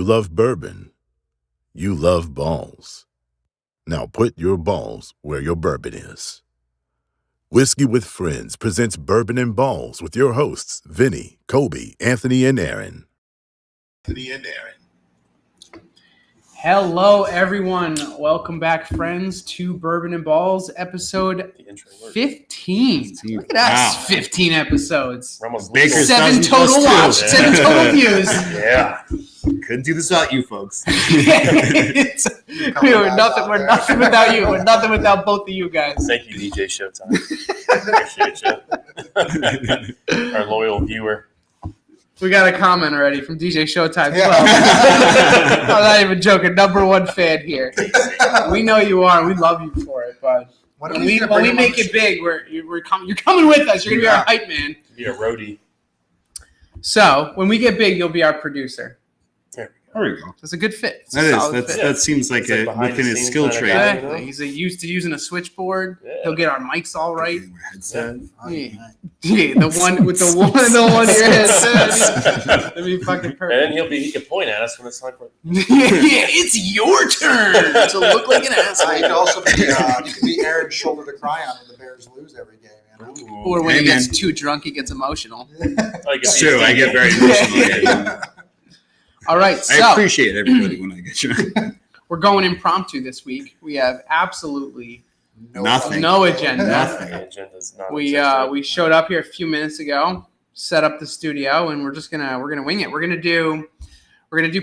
You love bourbon. You love balls. Now put your balls where your bourbon is. Whiskey with Friends presents Bourbon and Balls with your hosts, Vinny, Colby, Anthony, and Aaron. Hello, everyone. Welcome back, friends, to Bourbon and Balls, episode 15. Look at us, 15 episodes. We're almost Baker's 7 total watch, 7 total views. Yeah. Couldn't do this without you folks. We're nothing without you. We're nothing without both of you guys. Thank you, DJ Showtime. Appreciate you. Our loyal viewer. We got a comment already from DJ Showtime 12. I'm not even joking. Number one fan here. We know you are. We love you for it, but when we make it big, you're coming with us. You're gonna be our hype man. Be a roadie. So when we get big, you'll be our producer. There we go. It's a good fit. It's That seems like It's a like behind within the his scenes skill kind of trait. guy. Exactly. He's used to using a switchboard. Yeah. He'll get our mics all right. Headset. Yeah, the one with the one in your headset. That'd be fucking perfect. And then he can point at us when it's time for Yeah, it's your turn to look like an asshole. You can also be Aaron's shoulder to cry on when the Bears lose every game. You know? Or when he gets too drunk, he gets emotional. It's true. I get very emotional. All right, I so appreciate everybody when I get you. we're going impromptu this week. We have absolutely Nothing. no agenda. Nothing. the agenda's not We showed up here a few minutes ago, set up the studio, and we're gonna wing it. We're gonna do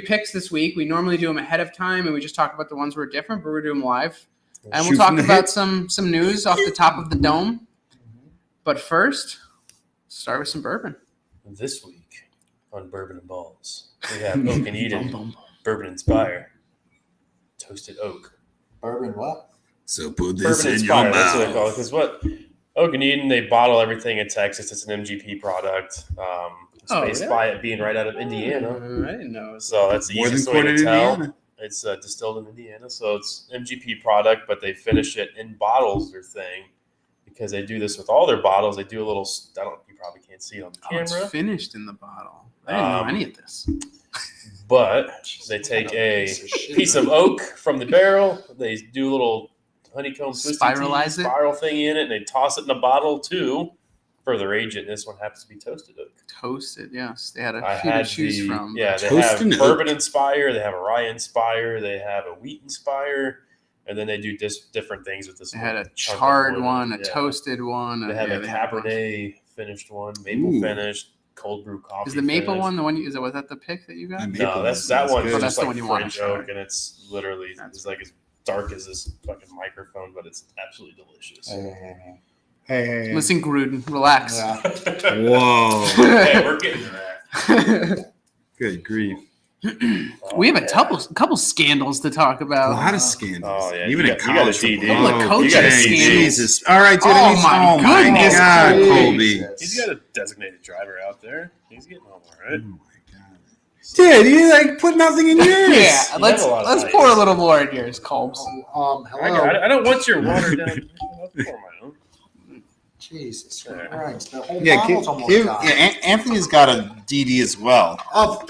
picks this week. We normally do them ahead of time, and we just talk about the ones that are different, but we're doing them live. And we'll Shoot talk from the about hip. some news off the top of the dome. But first, start with some bourbon. This week on Bourbon and Balls, we have Oak and Eden, Bourbon Inspire, Toasted Oak. Bourbon what? So put this Bourbon in your Inspire, that's what they call it. mouth. Because what Oak and Eden, they bottle everything in Texas. It's an MGP product. It's based really? by it being right out of Indiana. I didn't know. So that's the More than easiest way to quoted in tell. Indiana. It's distilled in Indiana, so it's MGP product, but they finish it in bottles. Their thing, because they do this with all their bottles. They do a little. You probably can't see it on the Oh, it's camera, finished in the bottle. I didn't know any of this. but they take a piece of oak from the barrel. They do a little honeycomb twisty Spiralize tea, it? spiral thingy in it, and they toss it in a bottle too. Further age it. This one happens to be toasted oak. Toasted, yes. They had I a few to had choose from. Yeah, they Toasted have oak. bourbon Inspire, they have a rye Inspire, they have a wheat Inspire, and then they do different things with this. They had a chunk of charred bourbon. one, a Yeah. toasted one. They have a had bunch. Cabernet finished one, maple Ooh. finished, cold brew coffee. Is the maple finished. one the one? Was that the pick that you got? I'm- No, that's that one. good. Oh, Just that's the like one you wanna French try. oak, and it's literally it's like as dark as this fucking microphone, but it's absolutely delicious. Hey. Listen, Gruden, relax. Yeah. Whoa. Hey, we're getting to that. Good grief. We have a Yeah. couple scandals to talk A about. lot of scandals. Oh, yeah. Even You in got- you got a college. DD. football. Couple of coaching Okay, scandals. Jesus. All right, dude. Oh, my goodness God, gracious. Colby. He's got a designated driver out there. He's getting home all right. Oh, my God. Dude, you like put nothing in yours. Yeah, You let's have a lot of pour a ice. little more in yours, Colbs. Hello. I don't want your water down. I'll pour my own. Jesus There. Christ. The whole Yeah, bottle's almost gone. Anthony's got a DD as well. Oh,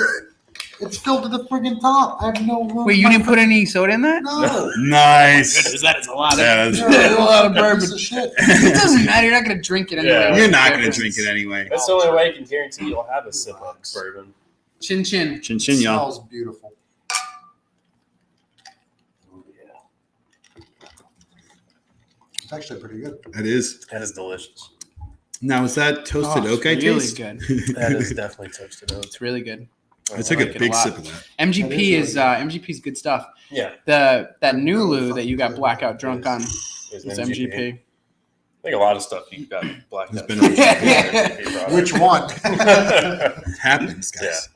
it's filled to the friggin' top. I have no room. Wait, you didn't put any soda in that? No. Nice. That is a lot of. Yeah, that's- That's a lot of bourbon. Piece of shit. It doesn't matter. You're not going to drink it anyway. Yeah. You're not going to drink it anyway. That's the only way I can guarantee you'll have a sip of bourbon. Chin chin. Chin It chin, y'all. smells beautiful. Oh, yeah. It's actually pretty good. That is. That is delicious. Now, is that toasted Oh, oak I it's really taste? good. That is definitely toasted oak. It's really good. I took like a it a big lot. sip of that. MGP That is is MGP's good stuff. Yeah. That Nulu that you got blackout drunk on Is is MGP. I think a lot of stuff you got blacked It's out. been MGP Which one? It happens, guys.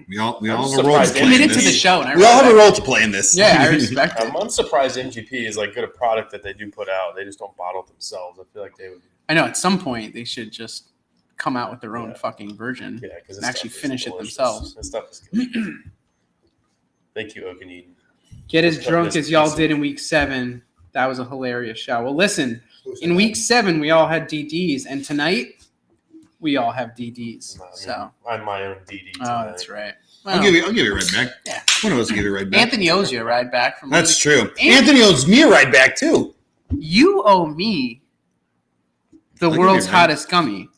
We all have a role to surprised play in Committed to the this. show. And I We all have a respect role to play in this. it. Yeah, I respect it. I'm surprised MGP is like good a product that they do put out. They just don't bottle it themselves. I feel like they would. I know at some point they should just come out with their own Yeah. fucking version. Yeah, because And actually finish it themselves. This stuff is good. Thank you, Oak and Eden. Get as Let's cut drunk this as y'all piece. did in week 7. That was a hilarious show. Well, listen, in week 7 we all had DDs, and tonight we all have DDs. So I'm my own DD. oh, Tonight. that's right. Well, I'll give you a ride back. Yeah. One of us will give you a ride back. Anthony owes you a ride back from. That's true. Anthony owes me a ride back too. You owe me the I'll world's give you a ride. hottest gummy.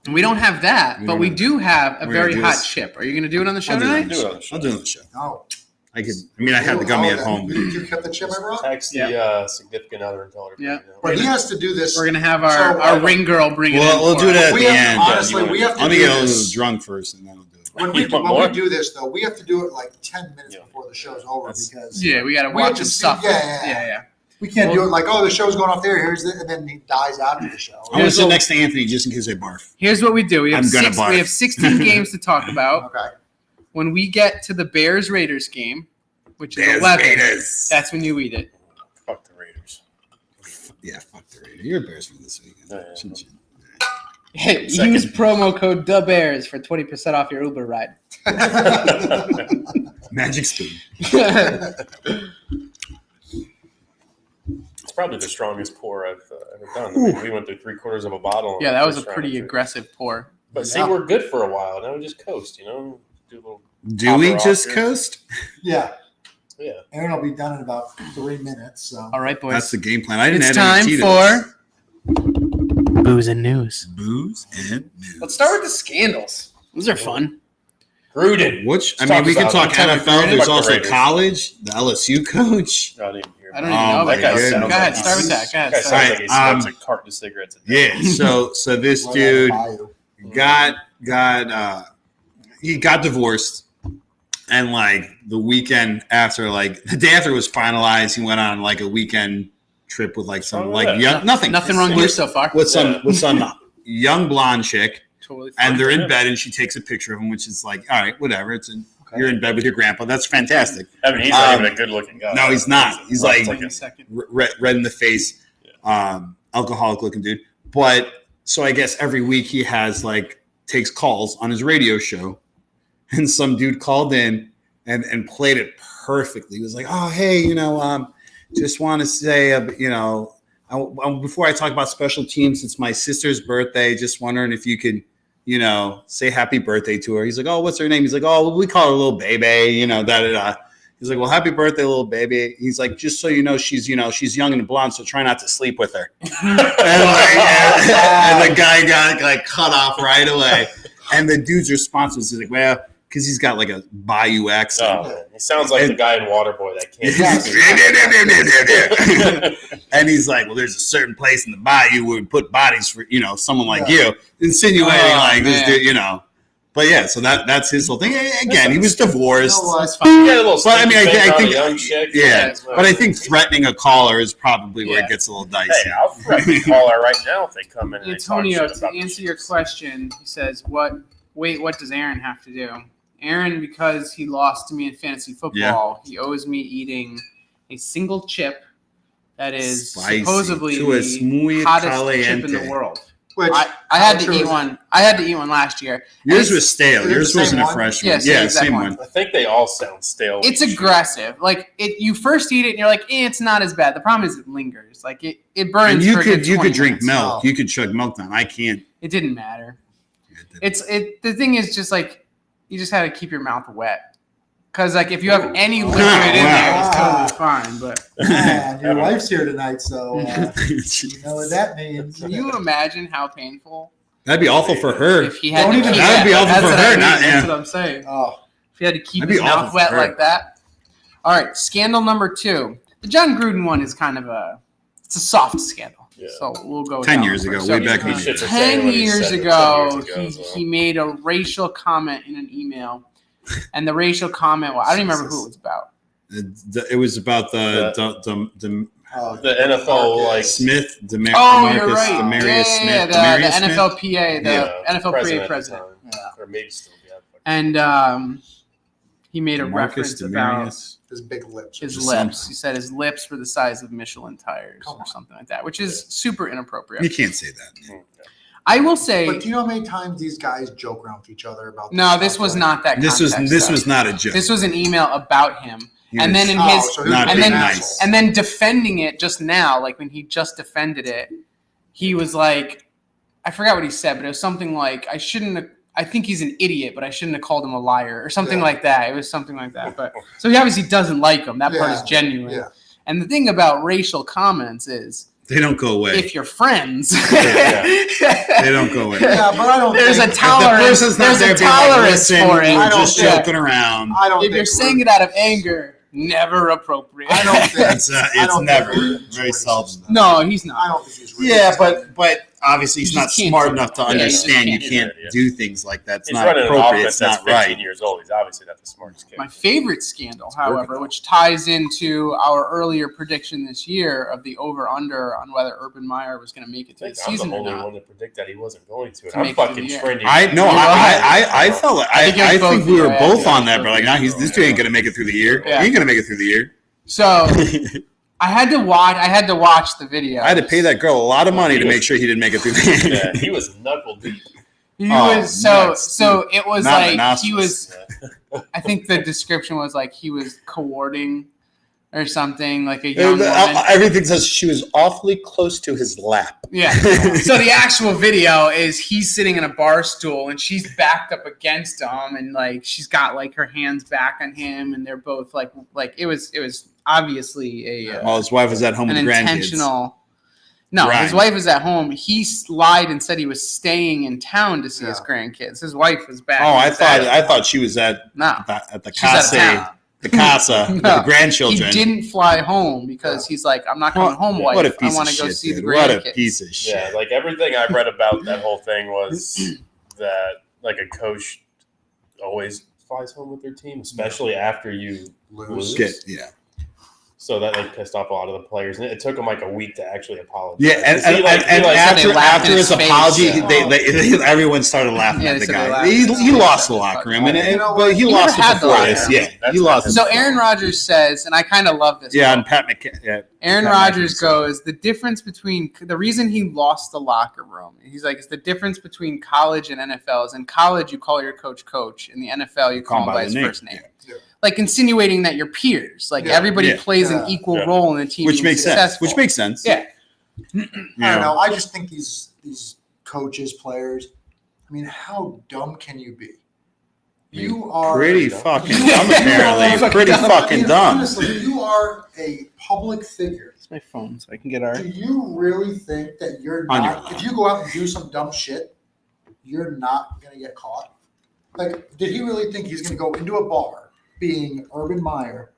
And we don't have that, but we do have a We're very gonna do hot this. chip. Are you going to do it on the show I'll do it on tonight? the show. I'll do it on the show. No. I had the gummy at home. But You kept the chip I brought? Text the significant other and tell her. to Yeah. bring it out. But he has to do this. We're going to have our ring girl bring it in. we'll for do us. that at We the have- end. honestly, we have to Let me do get a little this. drunk first, and then I'll do it. When we You want more? do this, though, we have to do it like 10 minutes Yeah. before the show's over because Yeah, we got to We have watch to him see- stuff. yeah. we can't do it like, oh, the show's going off there, and then he dies out of the show. I'm going to sit next to Anthony just in case I barf. Here's what we do. We have, I'm gonna barf. we have 16 games to talk about. Okay. When we get to the Bears-Raiders game, which is 11, Raiders. that's when you eat it. Fuck the Raiders. Yeah, fuck the Raiders. You're a Bears fan this weekend. Yeah. Shouldn't you? Hey, Second. use promo code TheBears for 20% off your Uber ride. Magic spoon. It's probably the strongest pour I've ever done. I mean, we went through 3/4 of a bottle. Yeah, that was a first round pretty of aggressive pour. But see, Yeah. we're good for a while. Now we just coast, do a little. Do we Hopper off just here. coast? Yeah. Yeah. Aaron will be done in about 3 minutes. So. All right, boys. That's the game plan. I didn't It's add any time tea to for this. Booze and News. Booze and news. Let's start with the scandals. Those are fun. Gruden. Which I Let's mean, talk we can about talk it. Tell me, NFL. Gruden. There's Fuck the also Raiders. college. The LSU coach. I didn't even hear. I don't about even Oh, know my about that. goodness. Go ahead, start with that. Go it. ahead. That Start. sounds like he Alright, smokes a carton of cigarettes a day. Yeah. So this Right dude on the he got divorced, and like the weekend after, like the day after it was finalized, he went on like a weekend trip with like some Oh, like yeah. young, nothing Wrong here with, so far. with some Yeah. with some young blonde chick. Totally fine. And they're in Yeah. bed, and she takes a picture of him, which is like, all right, whatever. You're in bed with your grandpa. That's fantastic. I mean, he's not even a good-looking guy. No, he's not. He's like Wait a second. red in the face, alcoholic looking dude. But so I guess every week he has like takes calls on his radio show, and some dude called in and played it perfectly. He was like, oh hey, just want to say, before I talk about special teams, it's my sister's birthday. Just wondering if you could, say happy birthday to her. He's like, oh, what's her name? He's like, oh, we call her little baby, da da da. He's like, well, happy birthday, little baby. He's like, just so you know, she's young and blonde, so try not to sleep with her. and the guy got like cut off right away. And the dude's response was like, well, because he's got like a Bayou accent. Oh, man. He sounds like the guy in Waterboy that can't speak. And he's like, well, there's a certain place in the bayou where we put bodies for, someone like you, insinuating like this dude, But yeah, so that's his whole thing. Again, he was divorced. You know what? That's fine. He got a little But I mean, I stinky think face on a young chick. yeah. But I think threatening a caller is probably where Yeah. it gets a little dicey. Hey, I'll threaten to call her right now if they come in and Antonio, they talk shit to about answer me. your question, he says, what does Aaron have to do? Aaron, because he lost to me in fantasy football, he owes me eating a single chip that is Spicy. supposedly To es the muy hottest caliente. chip in the world. Which I had to true eat is- one. I had to eat one last year. Yours And was stale. Is it Yours the same wasn't a one? fresh Yeah, one. same Yeah, exact same one. one. I think they all sound stale. It's aggressive. Like you first eat it and you're like, it's not as bad. The problem is it lingers. Like it burns. And you for a good could 20 drink minutes. milk. No. You could chug milk down. I can't. It didn't matter. The thing is just like you just had to keep your mouth wet. Because like if you have any liquid in there, it's Wow. totally fine. But Man, your wife's here tonight, so you know what that means. can you imagine how painful That'd be awful for her. if he had Don't to even- keep That would be awful that's for what her, I mean. not- That's yeah. what I'm saying. Oh, If he had to keep That'd his be awful mouth for wet her. like that. All right, scandal number 2. The John Gruden one is kind of it's a soft scandal. Yeah. So we'll go 10 down years first. ago, way So, back He in the shits day. are saying 10 what he years said ago, 10 years ago, he made a racial comment in an email. And the racial comment, well, I don't even remember who it was about. It was about the oh, The NFL, like, Smith, Oh, Demarcus, you're right. Demarius Smith, Yeah, Demarius the Smith. NFLPA, the yeah, NFLPA at president. the time. Or maybe still, yeah. And he made a Demarcus, reference about Demarius. his big lips. his Just lips. something. He said his lips were the size of Michelin tires Come or on. something like that, which is super inappropriate. You can't say that. I will say, But do you know how many times these guys joke around with each other about? no, stuff? this was Like, not that. This was context, though. not a joke. This was an email about him, He and was then in Oh, his so he was not being being an nice. asshole. and then defending it just now, like when he just defended it, he was like, I forgot what he said, but it was something like, I shouldn't I think he's an idiot, but I shouldn't have called him a liar or something like that. It was something like that. But so he obviously doesn't like him. That part is genuine. Yeah. And the thing about racial comments is they don't go away. if you're friends, they don't go away. Yeah, but I don't. There's think, a tolerance. There's a tolerance for it. I don't just joking around. I don't. If you're saying it out of anger, never appropriate. I don't think it's never very seldom. No, he's not. I don't think he's. Yeah, but obviously he's You not just can't smart do enough to that. Yeah, you understand you just can't can't. do things like that. It's He's not running an appropriate. offense It's that's not 15 right. years old. He's obviously not the smartest kid. My favorite scandal, however, which ties into our earlier prediction this year of the over/under on whether Urban Meyer was going to make it to I the think I'm season the or only not. one to predict that he wasn't going to. And To I'm make it to fucking the year. trending. I felt like I think it was I both think of we you. were Yeah, both yeah, on that, both but like, of nah, you. this dude ain't gonna make it through the year. Yeah. He ain't gonna make it through the year. So I had to watch the video. I had to pay that girl a lot of money to make sure he didn't make it through the year. Yeah, he was knuckle deep. He Oh, was nuts, so it was Not like the he nostrils. was. I think the description was like he was courting or something, like a young woman. Everything says she was awfully close to his lap. Yeah. So the actual video is he's sitting in a bar stool and she's backed up against him and like she's got like her hands back on him and they're both like it was obviously a Well, his wife was at home an with the grandkids. intentional. No, Right. his wife was at home. He lied and said he was staying in town to see his Yeah. grandkids. His wife was back. Oh, in I his thought dad. she was at No, the she's out of casa, town. the casa with No, the grandchildren. He didn't fly home because he's like, I'm not coming home, wife. What a piece I want of to go shit, see the dude. grandkids. What a piece of shit. Yeah, like everything I read about that whole thing was that like a coach always flies home with their team, especially after you lose. Yeah. So that like pissed off a lot of the players, and it took him like a week to actually apologize. Yeah, and He, like, after they laughed in his his face. apology, Yeah. everyone started laughing Yeah, at they the said they guy. laughed He in his lost the face. locker room, but he He lost never it had the before locker this. room. Yeah, That's he lost it. So before. Aaron Rodgers says, and I kind of love this. Yeah, quote. and Pat McCann. Yeah, Aaron Pat Rodgers McCann. goes, the difference between the reason he lost the locker room. He's like, it's the difference between college and NFL is in college you call your coach coach, in the NFL you call him by his first name. Yeah. Like insinuating that you're peers. Like Yeah. everybody Yeah. plays an Yeah. equal Yeah. role in the team. Which being makes sense. successful. Which makes sense. Yeah. I don't know. I just think these coaches, players. I mean, how dumb can you be? You are Pretty fucking you dumb, are- apparently. Pretty fucking dumb. Honestly, you are a public figure. It's my phone, so I can get our. Do you really think that you're On your not? lap. If you go out and do some dumb shit, you're not gonna get caught? Like, did he really think he's gonna go into a bar being Urban Meyer?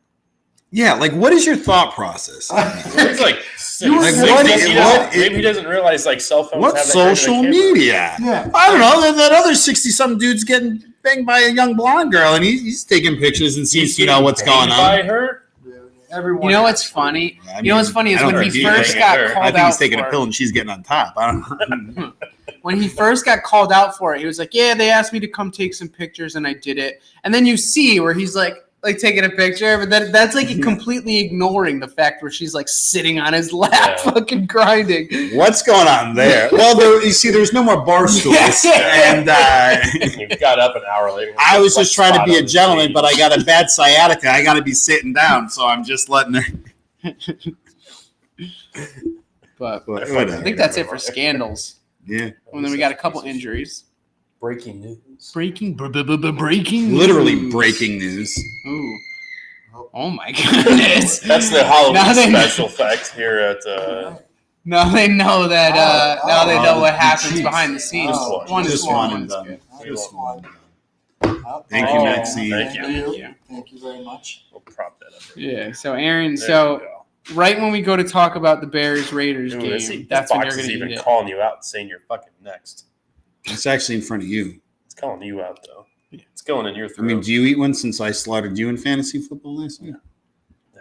Yeah, like what is your thought process? He's like, Like, maybe he doesn't realize like cell phones. What have that great of a social camera. media? Yeah. I don't know. That other 60-something dude's getting banged by a young blonde girl, and he's taking pictures and seeing, what's going By on. her? Everyone. You know has what's to. funny? I You know what's funny is I don't when think he he- first I got think called I think out he's taking for a it. pill and she's getting on top. I don't know. When he first got called out for it, he was like, "Yeah, they asked me to come take some pictures, and I did it." And then you see where he's like taking a picture, but that's like completely ignoring the fact where she's like sitting on his lap, Yeah. fucking grinding. What's going on there? Well, you see, there's no more bar stools, and He got up an hour later. I was just trying to be a Spot on gentleman, the but I got a bad sciatica. I got to be sitting down, so I'm just letting her. But I I Whatever. think that's it for scandals. Yeah, And then we got a couple injuries. Breaking news. Breaking literally news. breaking news. Ooh. Oh my goodness. That's the Now Halloween they- special effect here at. Now they know that. Now they know what happens jeez. behind the scenes. Oh, One is Just one. one and One's done. good. Just one. Thank you, Oh, Maxine. thank you. Thank you. Thank you very much. We'll prop that up. Yeah. So Aaron. There So you go. right when we go to talk about the Bears Raiders Ooh, game, this that's when box you're is going to even eat it. calling you out and saying you're fucking next. It's actually in front of you. It's calling you out though. It's going in your I throat. mean, do you eat one since I slaughtered you in fantasy football last year?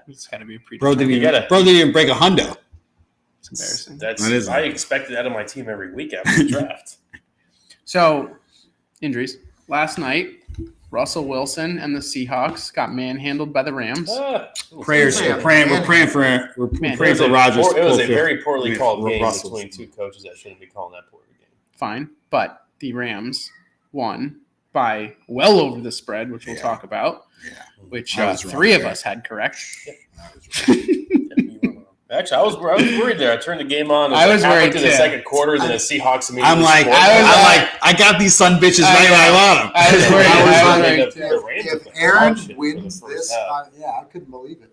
It's got to be a pretty. Bro didn't You even, gotta- bro didn't even break a hundo. It's embarrassing. That's That is I expected that of my team every week after the draft. So injuries last night. Russell Wilson and the Seahawks got manhandled by the Rams. Prayers. We're praying for Man, praying for Rodgers. It was a to pull very poorly through. called game Russell's. between two coaches that shouldn't be calling that poor game. Fine, but the Rams won by well over the spread, which we'll Yeah. talk about. Yeah. Which I was wrong three of there. us had correct. Yeah, you were wrong. Actually, I was worried there. I turned the game on. I was worried to too. the second quarter, then the Seahawks immediately. I'm like, I got these son bitches right where I want them. I was worried. I was worried too. If Aaron wins this, I couldn't believe it.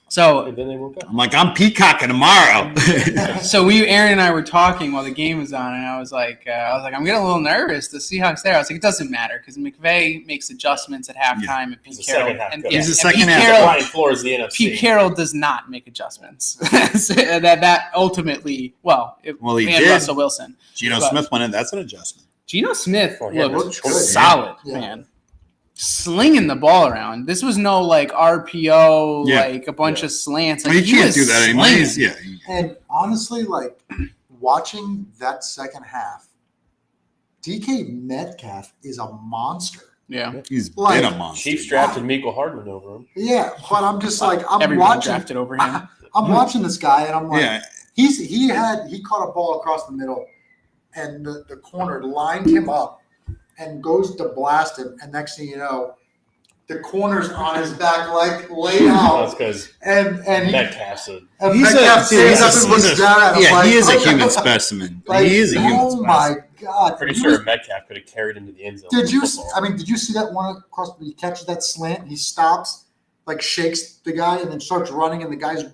So And then they woke up. I'm like, I'm peacocking tomorrow. Aaron and I were talking while the game was on, and I was like, I'm getting a little nervous. The Seahawks there. I was like, it doesn't matter because McVay makes adjustments at halftime, and Pete Carroll. He's the second Pete half. Carroll, Brian Flores, the NFC. Pete Carroll does not make adjustments. that ultimately, he and did. Russell Wilson. Geno But- Smith went in. That's an adjustment. Geno Smith Oh, yeah, looked good. solid, Yeah. man. Slinging the ball around. This was no like RPO, Yeah. like a bunch of slants. Well, Like, you he can't was do that anymore. slinging. And honestly, like watching that second half, DK Metcalf is a monster. Yeah. He's Like, been a monster. Chiefs drafted Mecole Hardman over him. Yeah, but I'm just like I'm Everyone watching. drafted over him. I'm watching this guy, and I'm like, Yeah. he caught a ball across the middle, and the corner lined him up and goes to blast him, and next thing you know, the corner's on his back, like laid That's out, because and Metcalf's a Metcalf stands up and looks down at him. Yeah, like, he is a human specimen. Like, He is a human oh specimen. my god! pretty He sure was- Metcalf could have carried him to the end zone. Did you? with football. I mean, did you see that one across? He catches that slant. He stops, like shakes the guy, and then starts running, and the guy's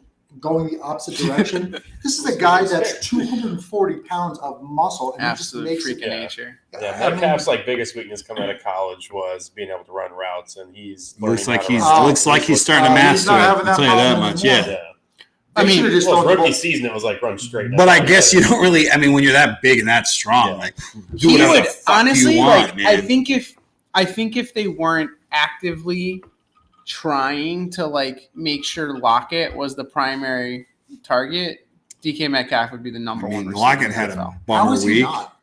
going the opposite direction. This is a guy that's 240 pounds of muscle, and Absolute he just freak makes of Yeah. nature. Yeah, I mean, Metcalf's like biggest weakness coming out of college was being able to run routes, and he's Looks learning like how he's to run. looks like he's starting to he's master not it. having I'll that tell you that problem much. anymore. Yeah. Yeah. They I mean, should've just Well, thrown his the rookie ball- season it was like run straight. But I guess you don't really. I mean, when you're that big and that strong, Yeah. like do He whatever would the fuck honestly you want, like. man. I think if they weren't actively trying to like make sure Lockett was the primary target, DK Metcalf would be the number I one mean, receiver. Lockett in had the a NFL. How bummer is he week. not?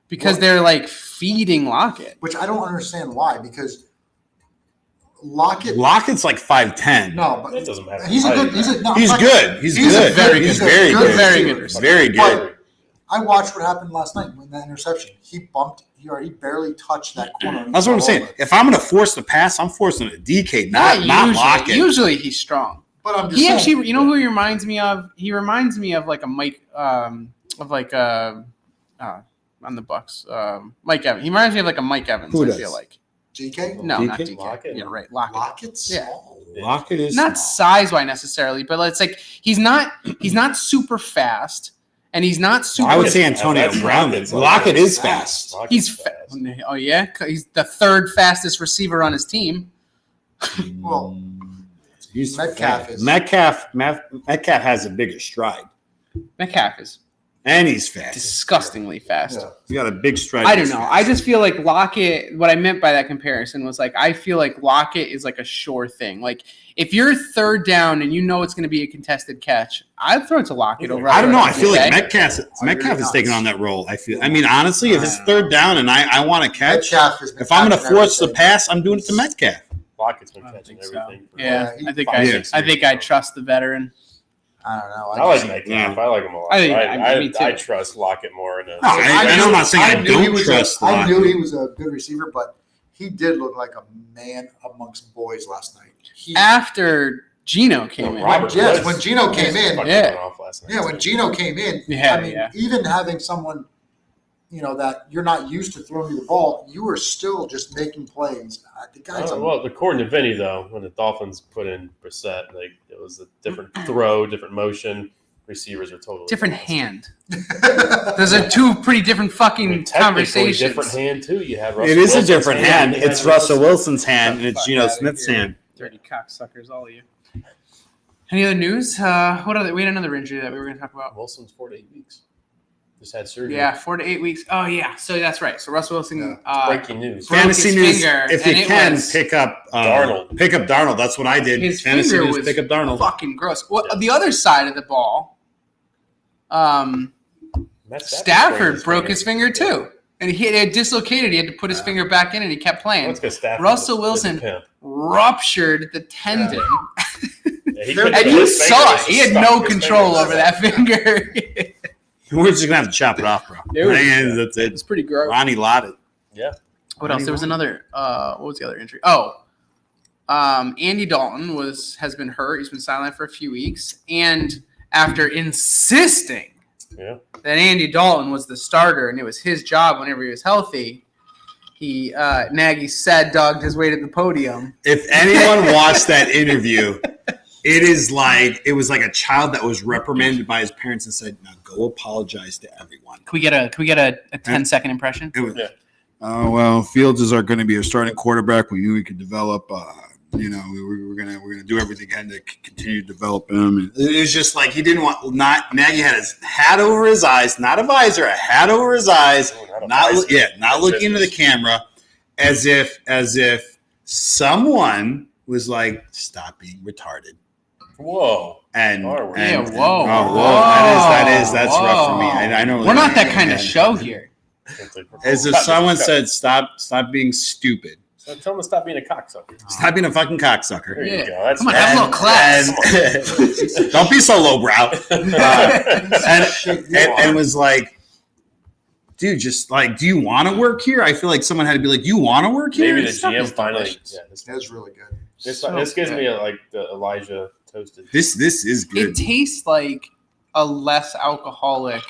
Because they're like feeding Lockett. Which I don't understand why. Because Lockett, Lockett's like 5'10". no, but It doesn't matter. he's a good. He's a no, I'm He's not- good. He's He's a good. very He's good- very good good. very good receiver. Very good. But I watched what happened last night when that interception. He bumped. He barely touched that corner. That's what I'm saying. If I'm going to force the pass, I'm forcing a DK, not usually. Lockett. Usually he's strong. But I'm just He saying, actually, you know who he reminds me of? He reminds me of like a Mike, on the Bucks, Mike Evans. He reminds me of like a Mike Evans. Who I does? feel like DK. no, DK? not DK. Lockett? Yeah, right, Lockett. Lockett's Yeah. small. Lockett is Not small. size wise necessarily, but it's like he's not super fast, and he's not super. I would say Antonio That's Brown. Lockett's Lockett like- is fast. Lockett's He's fast. oh yeah, he's the third fastest receiver on his team. Well, He's Metcalf fast. is- Metcalf has a bigger stride, Metcalf is and he's fast. disgustingly fast. Yeah. He got a big stride. I don't He's know. fast. I just feel like Lockett. What I meant by that comparison was like I feel like Lockett is like a sure thing. Like if you're third down and you know it's going to be a contested catch, I'd throw it to Lockett over. I don't know. I feel like Okay? Metcalf is taking on that role. I mean, honestly, if it's third down and I want to catch, Metcalf has been if I'm going to catching force the everything. pass, I'm doing it to Metcalf. Lockett's been I don't catching think so. everything. for- Yeah, he- I think Yeah. I think I trust the veteran. I don't know. I like just- Metcalf. I like him a lot. I think- me too. I trust Lockett more. No, I'm not saying I knew he don't was trust I knew he Lockett. was a good receiver, but he did look like a man amongst boys last night. He, After Geno came in, Robert Yes, Woods when Gino came in, fucking yeah. went off last night. yeah, when Gino came in, Yeah, I mean, yeah. even having someone, that you're not used to throwing you the ball, you were still just making plays. The guy's Well, according to Vinny, though, when the Dolphins put in Brissett, like it was a different throw, different motion. Receivers are totally different lost. hand. Those are two pretty different I fucking mean, technically, conversations. different hand too. You had Russell It is a Wilson's different hand. You It's had Russell Wilson's hand, and it's Geno Fuck outta Smith's here. hand. Dirty cocksuckers, all of you. Any other news? What other? We had another injury that we were going to talk about. Wilson's 4 to 8 weeks. Just had surgery. Yeah, 4 to 8 weeks. Oh yeah, so that's right. So Russell Wilson. Breaking news. Broke Fantasy his news. finger, If and you it can, was pick up Darnold. Pick up Darnold. That's what I did. His Fantasy finger news. was Pick up Darnold. fucking gross. Well, Yeah. the other side of the ball, Matt Stafford broke his finger too, and he had dislocated. He had to put his finger back in, and he kept playing. Let's go Stafford. Russell was a Wilson pimp. ruptured the tendon, Yeah, he couldn't and feel you his finger. saw was it. He had stuck. no His control finger over was that finger. We're just gonna have to chop it off, bro. It was- That's it. It's pretty gross. Ronnie Lott it. Yeah. What else? There was another. What was the other injury? Oh, Andy Dalton has been hurt. He's been sidelined for a few weeks. And after insisting that Andy Dalton was the starter and it was his job whenever he was healthy, Nagy sad dogged his way to the podium. If anyone watched that interview, it was like a child that was reprimanded by his parents and said, "Now go apologize to everyone." Can we get a 10-second impression? It was, well, Fields is going to be a starting quarterback. We knew we could develop. We're gonna do everything we can to continue to develop him. And it was just like he didn't want. Nagy had his hat over his eyes, not a visor, a hat over his eyes, not looking into the camera, as if someone was like, "Stop being retarded." Whoa. And whoa. That's rough for me. I know we're not that kind of show here. As if someone said, "Stop being stupid." So tell him to stop being a cocksucker. Stop being a fucking cocksucker. There you go. Come on, have a little class. Don't be so lowbrow. And was like, dude, just like, do you want to work here? I feel like someone had to be like, you want to work here? Maybe the GM finally. Yeah, That's really good. This gives me the Elijah toasted. This is good. It tastes like a less alcoholic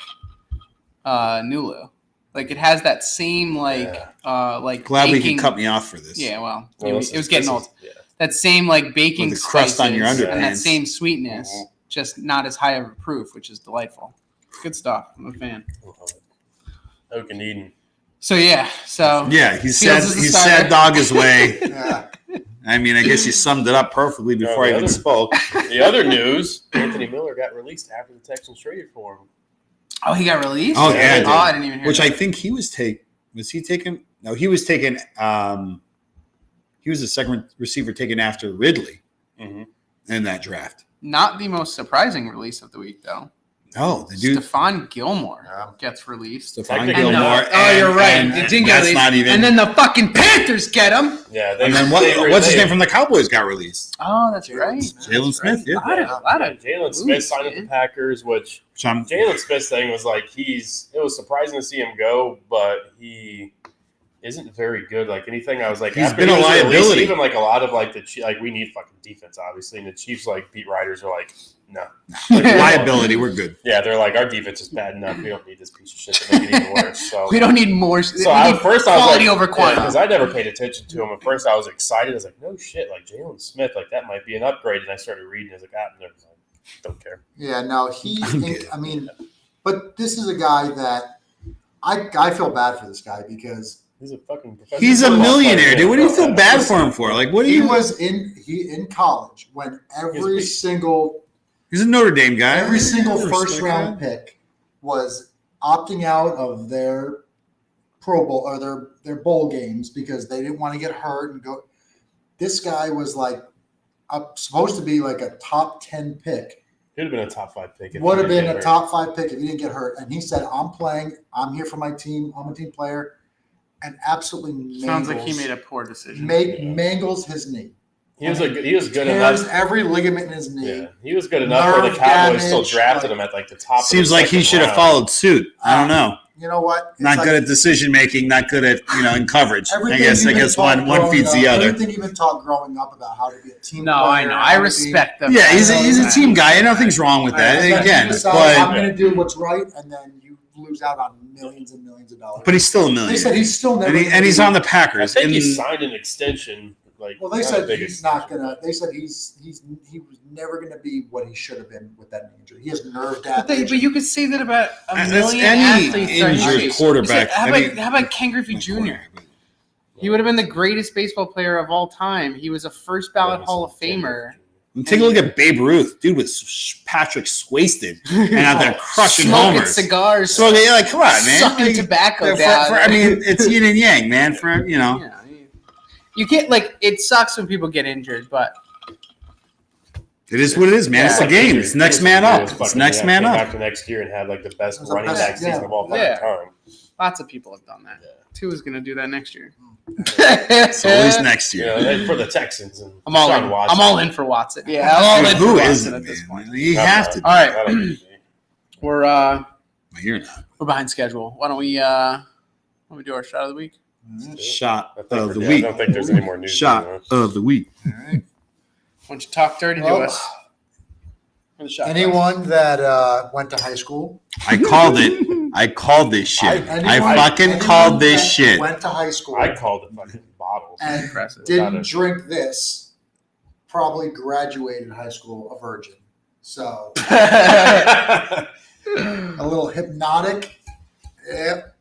Nulu. Like it has that same like Glad baking. we can cut me off for this. Yeah, well, Well, it was getting old. Yeah. That same like baking With the crust on your spices and that underpants. same sweetness, just not as high of a proof, which is delightful. Good stuff. I'm a fan. Oak and Eden. So yeah, he said dog his way. Yeah. I mean, I guess you summed it up perfectly before I even spoke. The other news: Anthony Miller got released after the Texans traded for him. Oh, he got released? Oh, yeah. I didn't even hear Which that. I think he was taken. Was he taken? No, he was taken. He was the second receiver taken after Ridley in that draft. Not the most surprising release of the week, though. No, the dude. Stephon Gilmore gets released. Stephon And, Gilmore. You're right. And It didn't get that's released. not even. And then the fucking Panthers get him. Yeah, And then what's his name from the Cowboys got released? Oh, that's right. Jalen Smith. Yeah. A lot of Jalen Smith signed with the Packers, which Jalen Smith's thing was like it was surprising to see him go, but he isn't very good. Like anything, I was like, he's after been he a was released, liability. even like a lot of like we need fucking defense, obviously, and the Chiefs like beat writers are like, no, Liability. We're good. yeah, they're like our defense is bad enough. We don't need this piece of shit to make it even worse. So We don't need more. So I was quality like, over quantity. because I never paid attention to him. At first, I was excited. I was like, no shit, like Jalen Smith, like that might be an upgrade. And I started reading. I was like, never mind. Don't care. Yeah, no, but this is a guy that I feel bad for this guy because He's a fucking professional. He's a football millionaire, player. dude. What do you feel bad for him for? Like, what do he you? was in college when every single He's a Notre Dame guy. first round pick was opting out of their Pro Bowl or their bowl games because they didn't want to get hurt and go. This guy was like supposed to be like a top 10 pick. He'd have been a top 5 pick. Would have been a top 5 pick if he didn't get hurt. And he said, "I'm playing. I'm here for my team. I'm a team player." And absolutely Sounds like he made a poor decision. Mangles his knee. He was good Tears enough. every ligament in his knee. Yeah, he was good enough where the Nerve Cowboys still damage, drafted him at like the top. Seems of the like he second should have round. followed suit. I don't know. You know what? Not good at decision making. Not good at in coverage. I Everything guess you've been taught one growing feeds up, the other. Everything you've been taught growing up about how to be a team No, player. I know. I respect them. Yeah, he's a team guy. And nothing's wrong with that. I'm Again, going to do what's right, and then you lose out on millions and millions of dollars. but he's still a They millionaire. said he's still never. And he's on the I Packers. think he And- signed an extension. Like, Well, they not a said big he's not extension. gonna. They said he was never gonna be what he should have been with that injury. He has nerve But damage. you could say that about a That's million any athletes. during injured his- quarterback. How I mean- about Ken Griffey Jr.? He would have been the greatest baseball player of all time. He was a first ballot Hall of Famer. Take a look at Babe Ruth. Dude was Patrick Swasted and out there crushing Smoking homers. cigars, So they like, come on, man. sucking Like, tobacco for- down. I mean, it's yin and yang, man. Yeah, you can't it sucks when people get injured, but It is what it is, man. Yeah. It's the game. It's next man up. It's Fucking, next man came up. back the next year and had like the best It was the running best, back season of all Yeah. time. lots of people have done that. Yeah. Tua's going to do that next year. It's always next You year. know, and for the Texans and I'm all Deshaun in. Watson. I'm all in for Watson. Yeah, I'm all in Who for Watson isn't, at this man? point. You have to. All right, I don't know. we're Well, you're not. behind schedule. Why don't we do our shot of the week? Shot I think of the we're- week. I don't think there's any more news. Shot on of the week. All right. Why don't you talk dirty to Well, us? For the shot Anyone that went to high school, I called it. I called this shit. I anyone fucking called this that shit. Went to high school I called it fucking bottles. and Impressive. didn't drink this. Probably graduated high school a virgin. So glass. a little hypnotic. Yep.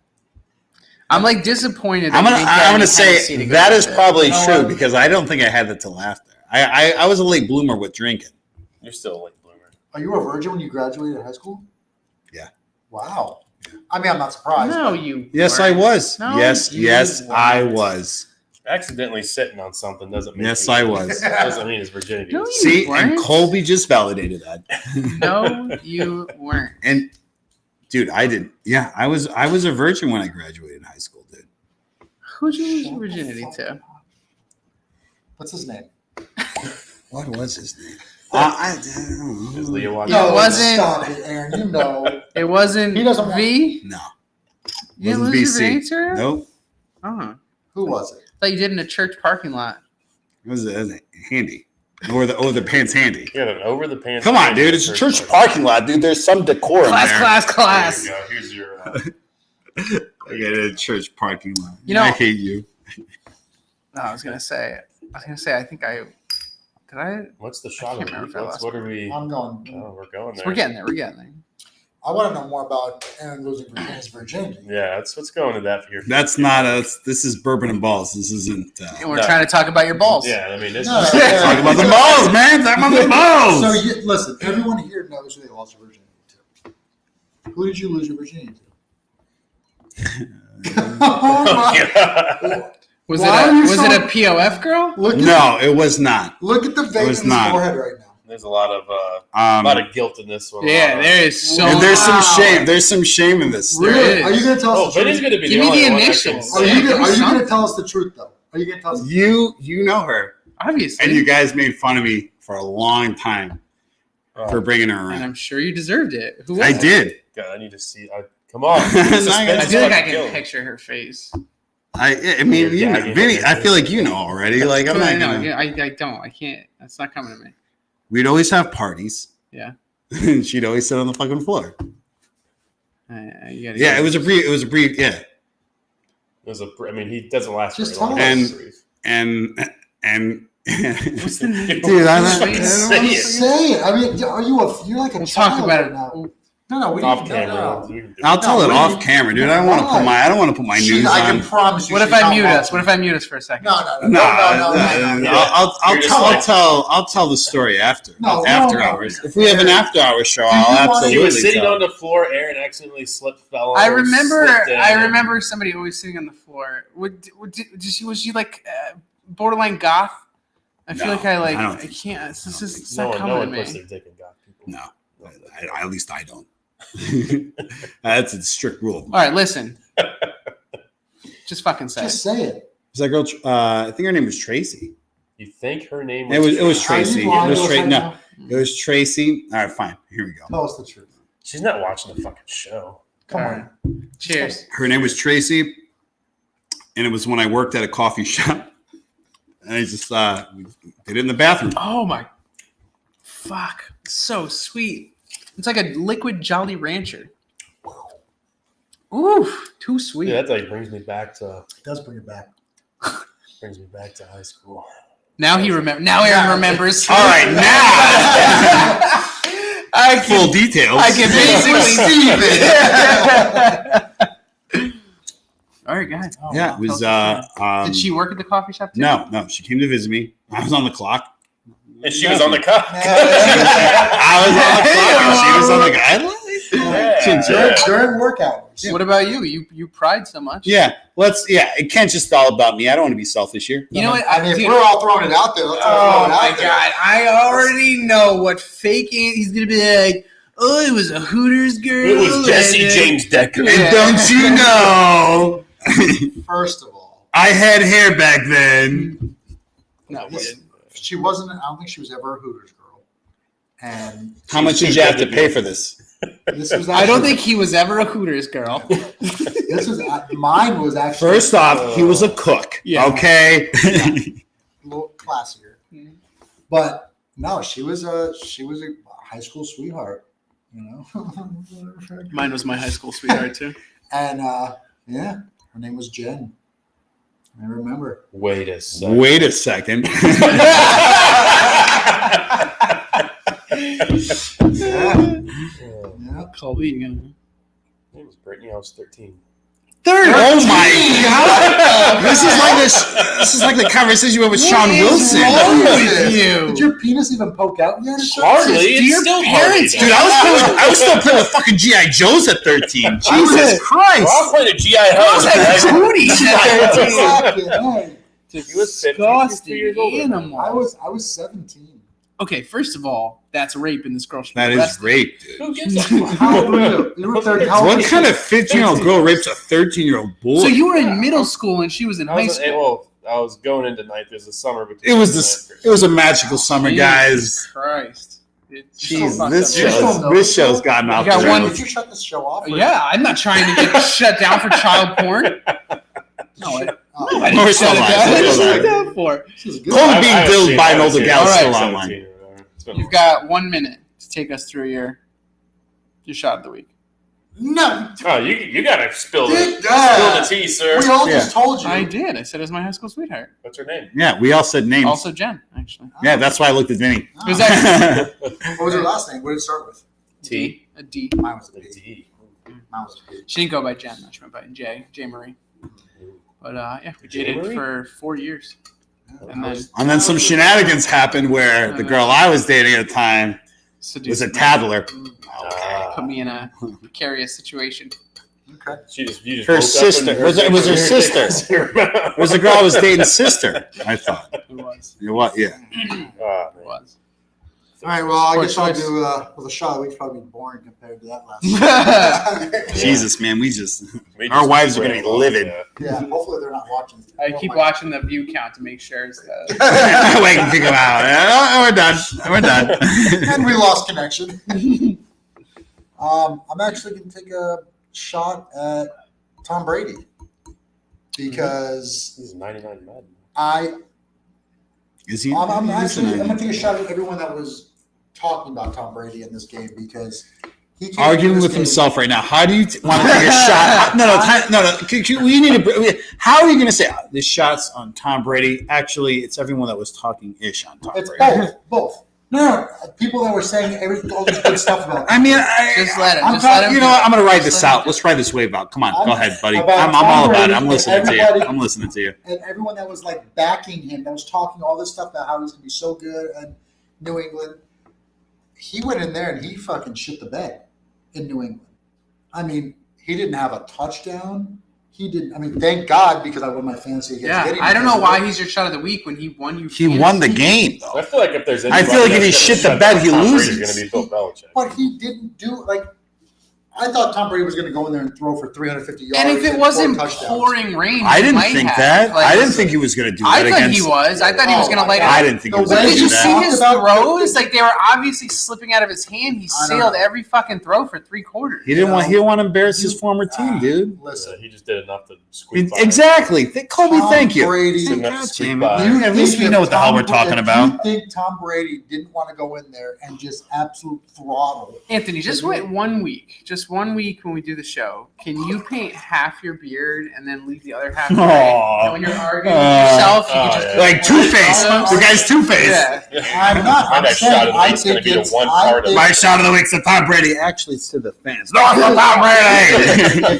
I'm like disappointed. I'm gonna say that is probably You know true what? because I don't think I had it till after. I was a late bloomer with drinking. You're still a late bloomer. Are you a virgin when you graduated high school? Yeah. Wow. I mean, I'm not surprised. No, you. Yes, I weren't. was. No, yes, you I weren't. was. Accidentally sitting on something doesn't mean Yes, I was. Doesn't mean it's virginity. No, you See, and weren't. Colby just validated that. No, you weren't. And dude, I did. Yeah, I was a virgin when I graduated high school, dude. Who'd you lose Shut your the virginity fuck to? up. What's his name? What was his name? I don't Is know. Leah watching? No, it wasn't- Stop it, Aaron. You know. It wasn't He doesn't want- V? No, You didn't wasn't lose your VC. virginity to her? Nope. Oh. Who was it? Like you did in a church parking lot. It was handy. Or the pants handy. You got an over the pants. Come on, dude. It's a church parking lot, dude. There's some decor in there. Class. There you go. Here's your. I got a church parking lot. You know- I hate you. No, I was gonna say. I think I. Did I? What's the shot of can't the remember week? if I lost What are we? I'm going. Oh, we're going there. We're getting there. We're getting there. I want to know more about Aaron losing his virginity. Yeah, that's what's going to that for your. That's not us. This is Bourbon and Balls. This isn't. And we're No. trying to talk about your balls. Yeah, I mean, this No, is. yeah. Talk about the balls, man. Talk about the balls. So listen, everyone here knows who they lost their virginity to. Who did you lose your virginity to? Oh my- Was Why are you was it so- a POF girl? Look at No, it was not. look at the vein in was his not. forehead right now. There's a lot of guilt in this one. Yeah, there is so. And there's some Wow. shame. There's some shame in this. There Really? is. Are you going to tell Oh, us the Vinny's truth? gonna be Give the me only the one that can initials. say Are it. you Give me going something. to tell us the truth though? Are you going to tell us? You know her, Obviously. and you guys made fun of me for a long time for bringing her And around. I'm sure you deserved it. Who was I it? did. God, I need to see. Come on. I Suspense I is feel like I fucking can killing me. picture her face. I mean, You're you know, gagging Vinny. over I this. feel like you know already. Like I'm not No, gonna. I don't. I can't. That's not coming to me. We'd always have parties. Yeah. And she'd always sit on the fucking floor. You gotta Yeah, it was a brief. Yeah, It was I mean, he doesn't last Just very long. tell us. It's brief. and What's the name? dude, I Say don't. it. Say it. I mean, are you you're like a We'll child talk about right it. now. No, we Off need camera. No. We can do I'll it. tell it we off need- camera, dude. I don't want to put Why? I don't want to put my news I can on. promise you. What if she's I not mute us? watching. What if I mute us for a second? No. No, You're just like- I'll tell the story after. No, after no. hours. If we have an after hours show, I'll you want- absolutely. She was sitting tell. on the floor. Aaron accidentally fell. I over, remember. slipped in, I and- remember somebody always sitting on the floor. Was she like borderline goth? I feel No, like I I don't I think can't. This I don't is think it's No not one, coming no to one puts me. their dick in goth people. No, at least I don't. That's a strict rule. All right, listen. Just fucking say Just it. say it. Is that girl? I think her name was Tracy. You think her name It was Tracy? Tracy. Are you lying It was to us Tracy. right No, now? it was Tracy. All right, fine. Here we go. Tell us the truth. She's not watching the fucking show. Come All on. right. Cheers. Her name was Tracy, and it was when I worked at a coffee shop. And I just we did it in the bathroom. Oh my, fuck! So sweet. It's like a liquid Jolly Rancher. Ooh, too sweet. Yeah, that like brings me back to It does bring it back. high school. Now he remember. Now Aaron remembers. All right, now I can. full details. I can basically. All right, guys. Oh, Yeah, wow. it was. Did she work at the coffee shop too? No. She came to visit me. I was on the clock. And she was on the cup. I was on the clock. And she was on the guideline. During work hours. What about you? You pried so much. Yeah, it can't just all about me. I don't want to be selfish here. You know what? I mean, if dude, we're all throwing it out there, let's all oh throw it my out there. god! I already know what fake. He's gonna be like. Oh, it was a Hooters girl. It was Jesse and- James Decker. Yeah. And don't you know, First of all, I had hair back then. No, we didn't. she wasn't. I don't think she was ever a Hooters girl. And How much did you have to pay for this? This was I don't think he was ever a Hooters girl. This was mine was actually First off, he was a cook. Yeah. Okay. a little classier, but no, she was a high school sweetheart. You know, Mine was my high school sweetheart too. and yeah, her name was Jen. I remember. Wait a second. Wait a second. Yeah. Colby, you gonna? It was Brittany. I was 13. Oh my God! This is like the conversation you had with Sean Wilson. wrong with you? Did your penis even poke out yet? Hardly. Do It's your still parents- hardly. Dude, I was still playing with fucking G.I. Joes at 13. Jesus Christ! Well, I'm playing a GI I was House. like booties at 13. Exactly. Hey, Dude, he was 50. He was 2 years older. Animal. I was 17. Okay, first of all, that's rape, and this girl should be That is arrested. rape, dude. Who gives a fuck? How old were you? You were 30. How old What was kind you? of 15-year-old girl rapes a 13-year-old boy? So you were in middle school and she was in I high was, school. I was going into ninth. There's a summer between. It was a magical summer, Jesus guys. Christ. It's so Jeez, fucked this up. this show's gotten off You got the one- rails. Did you shut this show off? or- Yeah, I'm not trying to get shut down for child porn. No, I Oh, didn't We're shut still it alive. down. I We're didn't still shut it alive. down for. this is good. Colby being billed by an older gal is still All online. You've got 1 minute to take us through your shot of the week. No, Oh, you gotta spill Did the that. tea, sir. we all just told you. I did. I said it was my high school sweetheart. What's her name? Yeah, we all said names. Also Jen, actually. Yeah, that's why I looked at Vinny. Oh. Who's that? What was your last name? What did it start with? T. A D. Mine was a The B. D. Mine was a B. She didn't go by Jen. She went by J Marie. But yeah, we J. dated Marie? for 4 years. And then And then some shenanigans happened where the girl I was dating at the time was a tattler. Put me in a precarious situation. Okay. You just Her woke up sister. and It was her sister. It was the girl I was dating sister, I thought. It was. You know what? Yeah. It was. All right. Well, I Poor guess I'll choice. do with a shot. Week's probably boring compared to that last. Jesus, man, our wives are gonna be livid. Yeah. Hopefully they're not watching. I keep watching the view count to make sure it's Wait, can think about it. We're done. We're done. And we lost connection. I'm actually going to take a shot at Tom Brady because He's 99 Madden. Is he? I'm going to take a shot at everyone that was talking about Tom Brady in this game because he came Arguing into this with game- himself right now. How do you want to take a shot? No. We need to. How are you going to say this shot's on Tom Brady? Actually, it's everyone that was talking ish on Tom It's Brady. both. No, people that were saying all this good stuff about. I mean, Just let him. I'm Just let him. you know what? I'm going to ride Just this let him out. Let's ride this wave out. Come on, I'm go ahead, buddy. about I'm Tom all about Brady it. I'm and listening to you. everybody- I'm listening to you. And everyone that was like backing him, that was talking all this stuff about how he's gonna be so good in New England, he went in there and he fucking shit the bed in New England. I mean, he didn't have a touchdown. He didn't. I mean, thank God because I won my fantasy against Yeah, Vinny I don't know because why of it. he's your shot of the week when he won you. He won the game, I though. feel like if there's I feel like if he shit the bed, he loses. He's going to be Bill Belichick. But he didn't do like. I thought Tom Brady was going to go in there and throw for 350 yards. And if it 4 wasn't touchdowns. pouring rain, I he didn't might think have. that. Like, I didn't think he was going to do I that thought against. he was. I thought he was going to light it I up. didn't think he The was way going Did to you do see that. his Talk about- throws? Like they were obviously slipping out of his hand. He I know. sailed every fucking throw for 3 quarters. He didn't want. He didn't want to embarrass his former team, dude. Listen, He just did enough to squeak by. Exactly. Colby, Tom thank you. Brady- Didn't have God to squeak damn by. it. At least we know what the hell we're talking about. You think Tom Brady didn't want to go in there and just absolute throttle? Anthony, just wait 1 week. Just 1 week when we do the show. Can you paint half your beard and then leave the other half gray? Aw. And when you're arguing with yourself, you can just yeah. do Like it. Two-Face. The guy's Two-Face. Yeah. I'm not. My I'm next saying shot of the I week's going to think be the it's. one I part of think- My shot of the week's to Tom Brady. Actually, it's to the fans. No, it's to Tom Brady.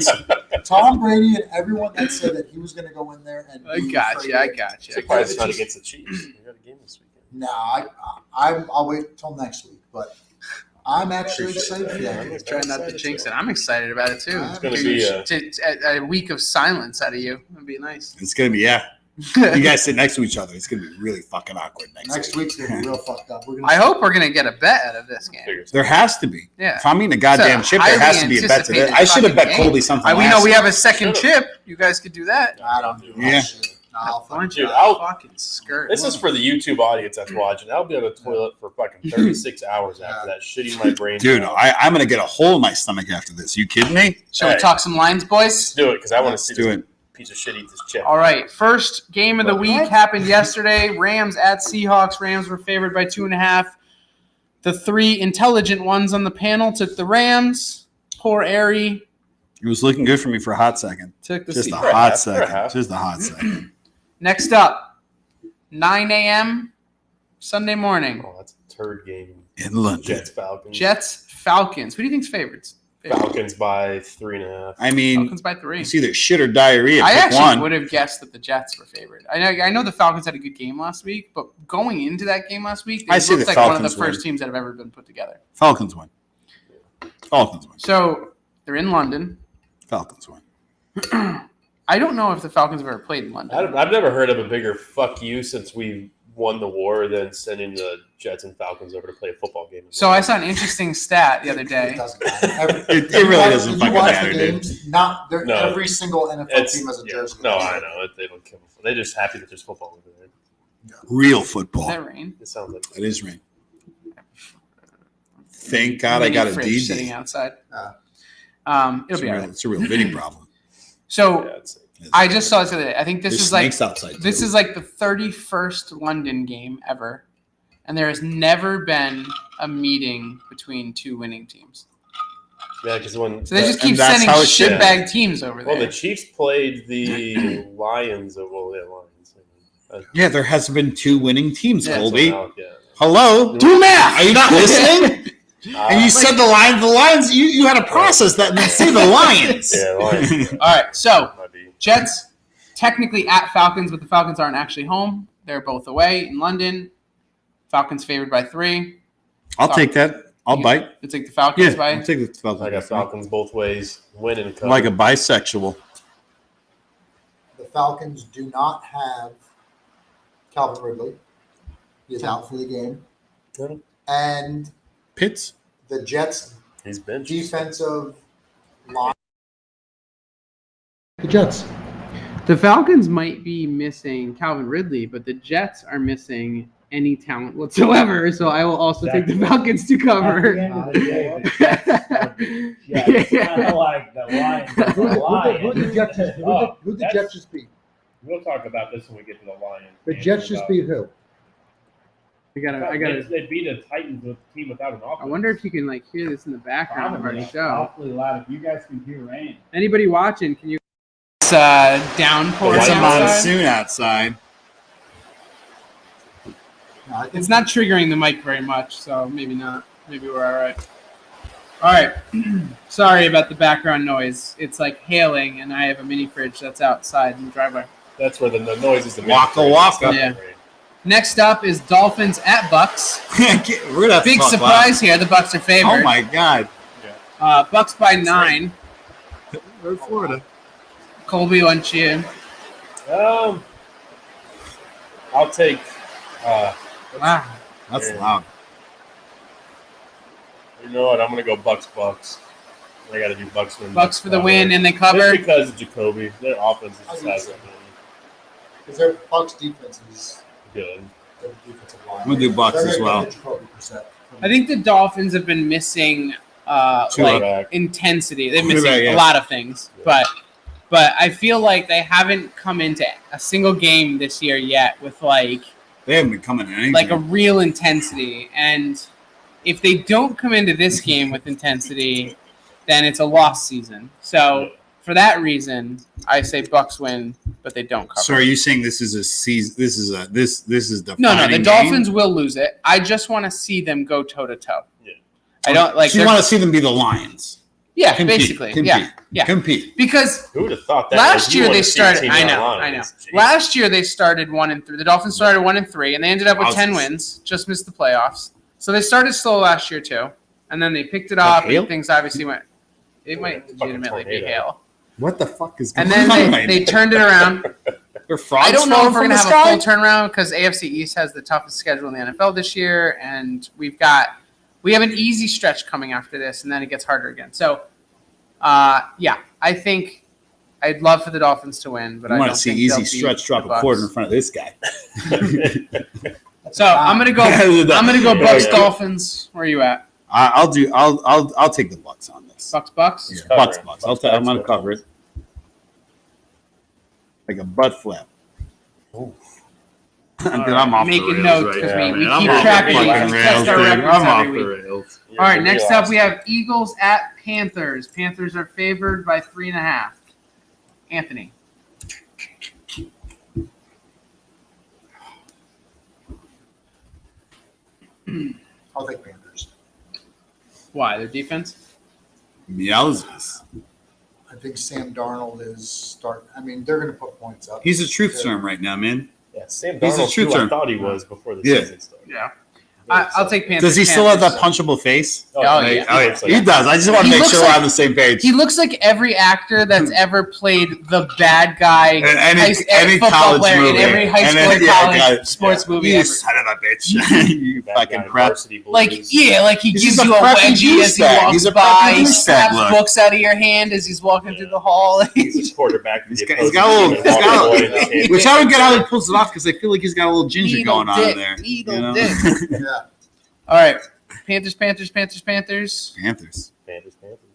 It's Tom Brady and everyone that said that he was going to go in there and. I be got you. I afraid. got you. Surprised it's not against the Chiefs. We got a game this weekend. No, I'll wait till next week, but I'm actually excited for that. Try not to jinx it. I'm excited about it too. It's gonna be a week of silence out of you. It'd be nice. It's gonna be You guys sit next to each other. It's gonna be really fucking awkward Next week's going to be real fucked up. We're gonna I hope we're gonna get a bet out of this game. Figures. There has to be. Yeah. If I'm eating a goddamn It's a chip, there has to highly be a bet to that. anticipated I should have bet fucking Colby game. something. We know last we week. have a second chip. You guys could do that. I don't do that Yeah. shit. California, Dude, I'll- fucking skirt. This is for the YouTube audience that's watching. I'll be on the toilet for fucking 36 hours after that, shitting my brain. Dude, out. I'm gonna get a hole in my stomach after this. You kidding me? Shall we talk some lines, boys? Let's do it because I want to see do this it. piece of shit eat this chip. All right, first game of the week happened yesterday. Rams at Seahawks. Rams were favored by 2.5. The three intelligent ones on the panel took the Rams. Poor Airy It was looking good for me for a hot second. took the Just a Seahawks. hot For a half. second. Just a hot second. Next up, 9 a.m. Sunday morning. Oh, that's a turd game. In London. Jets Falcons. Jets Falcons. Who do you think's favorites? Falcons by 3.5. I mean, Falcons by 3. it's either shit or diarrhea. I Pick actually one. would have guessed that the Jets were favored. I know the Falcons had a good game last week, but going into that game last week, they I say looked the like one of the Falcons first win. teams that have ever been put together. Falcons win. Falcons win. So they're in London. Falcons win. I don't know if the Falcons have ever played in London. I've never heard of a bigger fuck you since we won the war than sending the Jets and Falcons over to play a football game. So I saw an interesting stat the other It day. doesn't matter. It really doesn't You fucking watch matter, the dude. games, No. every single NFL team has a yeah, jersey. no, I know. They don't care. They're just happy that there's football over there. Real Is football. that rain? It sounds like It is rain. Thank God I Mini got a fridge sitting DD. outside. Ah. It'll be all right. It's a real Vinny problem. So yeah, it's, I just saw this the other day. I think this There's is like snakes outside. this too. is like the 31st London game ever, and there has never been a meeting between two winning teams. yeah, because when So they just And keep that's sending how it should be. shitbag teams over well, there. the Chiefs played the Lions. Lions. Yeah, there has been two winning teams, Yeah. Colby. So, yeah. Hello? Do math. Are you not listening? And you said the Lions. The Lions. You had to process that and then say the Lions. Yeah, Lions. All right, so Might be. Jets technically at Falcons, but the Falcons aren't actually home. They're both away in London. Falcons favored by 3. I'll take that. I'll bite. You'll take the Falcons Yeah, by. I'll take the Falcons. I got Falcons both ways, winning and I'm cover. like a bisexual. The Falcons do not have Calvin Ridley. He is out for the game. And Pitts. the Jets' He's benched. defensive line. The Jets. The Falcons might be missing Calvin Ridley, but the Jets are missing any talent whatsoever. So I will also take the Falcons to At the cover. end of the day, the Jets are kind of like the Lions. Who the Jets just who the Jets just beat? We'll talk about this when we get to the Lions. The Jets just beat who? I gotta. They beat a Titans team without an offense. I wonder if you can like hear this in the background of our Probably show. awfully loud. If you guys can hear rain. Anybody watching? Can you? It's downpour It's a outside. monsoon outside. No, I think It's not triggering the mic very much, so maybe not. Maybe we're all right. All right. Sorry about the background noise. It's like hailing, and I have a mini fridge that's outside in the driveway. That's where the noise is. The Waka waka. Yeah. Next up is Dolphins at Bucks. We're gonna Big surprise here. The Bucks are favored. Oh my God. Bucks by 9. We're in Florida. Colby, why don't you? I'll take. Wow. That's Yeah. loud. You know what? I'm gonna go Bucks. I got to do Bucks win. Bucks for the cover. win, and they cover. Just because of Jacoby, their offense just hasn't been because their Bucks defense is good. their defensive line. We'll do Bucks They're as gonna well. get Jacoby Brissett. I think the Dolphins have been missing Quarterback. intensity. They're missing Quarterback, yeah. a lot of things, Yeah. but I feel like they haven't come into a single game this year yet with They haven't been coming in anything. like a real intensity. And if they don't come into this game with intensity, then it's a lost season. So for that reason, I say Bucks win, but they don't cover. So are you saying this is a season? This is the No, the defining Dolphins game? will lose it. I just want to see them go toe to toe. Yeah. I don't like. So you they're- want to see them be the Lions? yeah, Compete, basically, compete, yeah. compete. Because Who would have thought that? last Like, you year wanna they see a started. team I on know. Lions. Jeez. Last year they started 1-3. The Dolphins started 1-3, and they ended up with 10 Wowzers. wins. Just missed the playoffs. So they started slow last year too, and then they picked it up, hail? and things obviously went. It might Fucking legitimately be tornado. hail, What the fuck is going and then on? they turned it around. There are frogs I don't know falling if we're from gonna the have a sky? full turnaround because AFC East has the toughest schedule in the NFL this year, and we have an easy stretch coming after this, and then it gets harder again. So, I think I'd love for the Dolphins to win, but I I want don't to see think Easy they'll beat Stretch drop the a Bucs. quarter in front of this guy. So I'm gonna go. Bucks Dolphins. Where are you at? I'll take the Bucks on this. Bucks. Yeah, Bucks. I'm gonna cover it like a butt flap. Dude, I'm off Making the rails notes right because now, we man. keep I'm off track the of these. fucking We rails, test our dude. records I'm off every the week. rails. All right, next up we have Eagles at Panthers. Panthers are favored by 3.5. Anthony. I'll take Panthers. Why? Their defense? Meowses. I think Sam Darnold is starting. I mean, they're going to put points up. He's a truth serum right now, man. Yeah, Sam He's a Darnold's who I shooter. thought he was before the Yeah. season started. Yeah. I'll take Panthers. Does he still have that Panthers. punchable face? Oh, yeah. Oh, yeah. He does. I just want to He make looks sure we're like- on the same page. He looks like every actor that's ever played the bad guy In any football college player movie. in every high And school then- or yeah, college got it. sports movie You ever. son of a bitch. You Bad fucking guy in crap. Varsity Blues. Like he He's gives just a you a preppy wedgie as he douchebag. walks He's a by, preppy douchebag slaps look. books out of your hand as he's walking through the hall. He's a quarterback. He's got a little- Which I don't get how he pulls it off because I feel like he's got a little ginger going on in there. Needle you know? dick. Yeah. All right, Panthers. Panthers.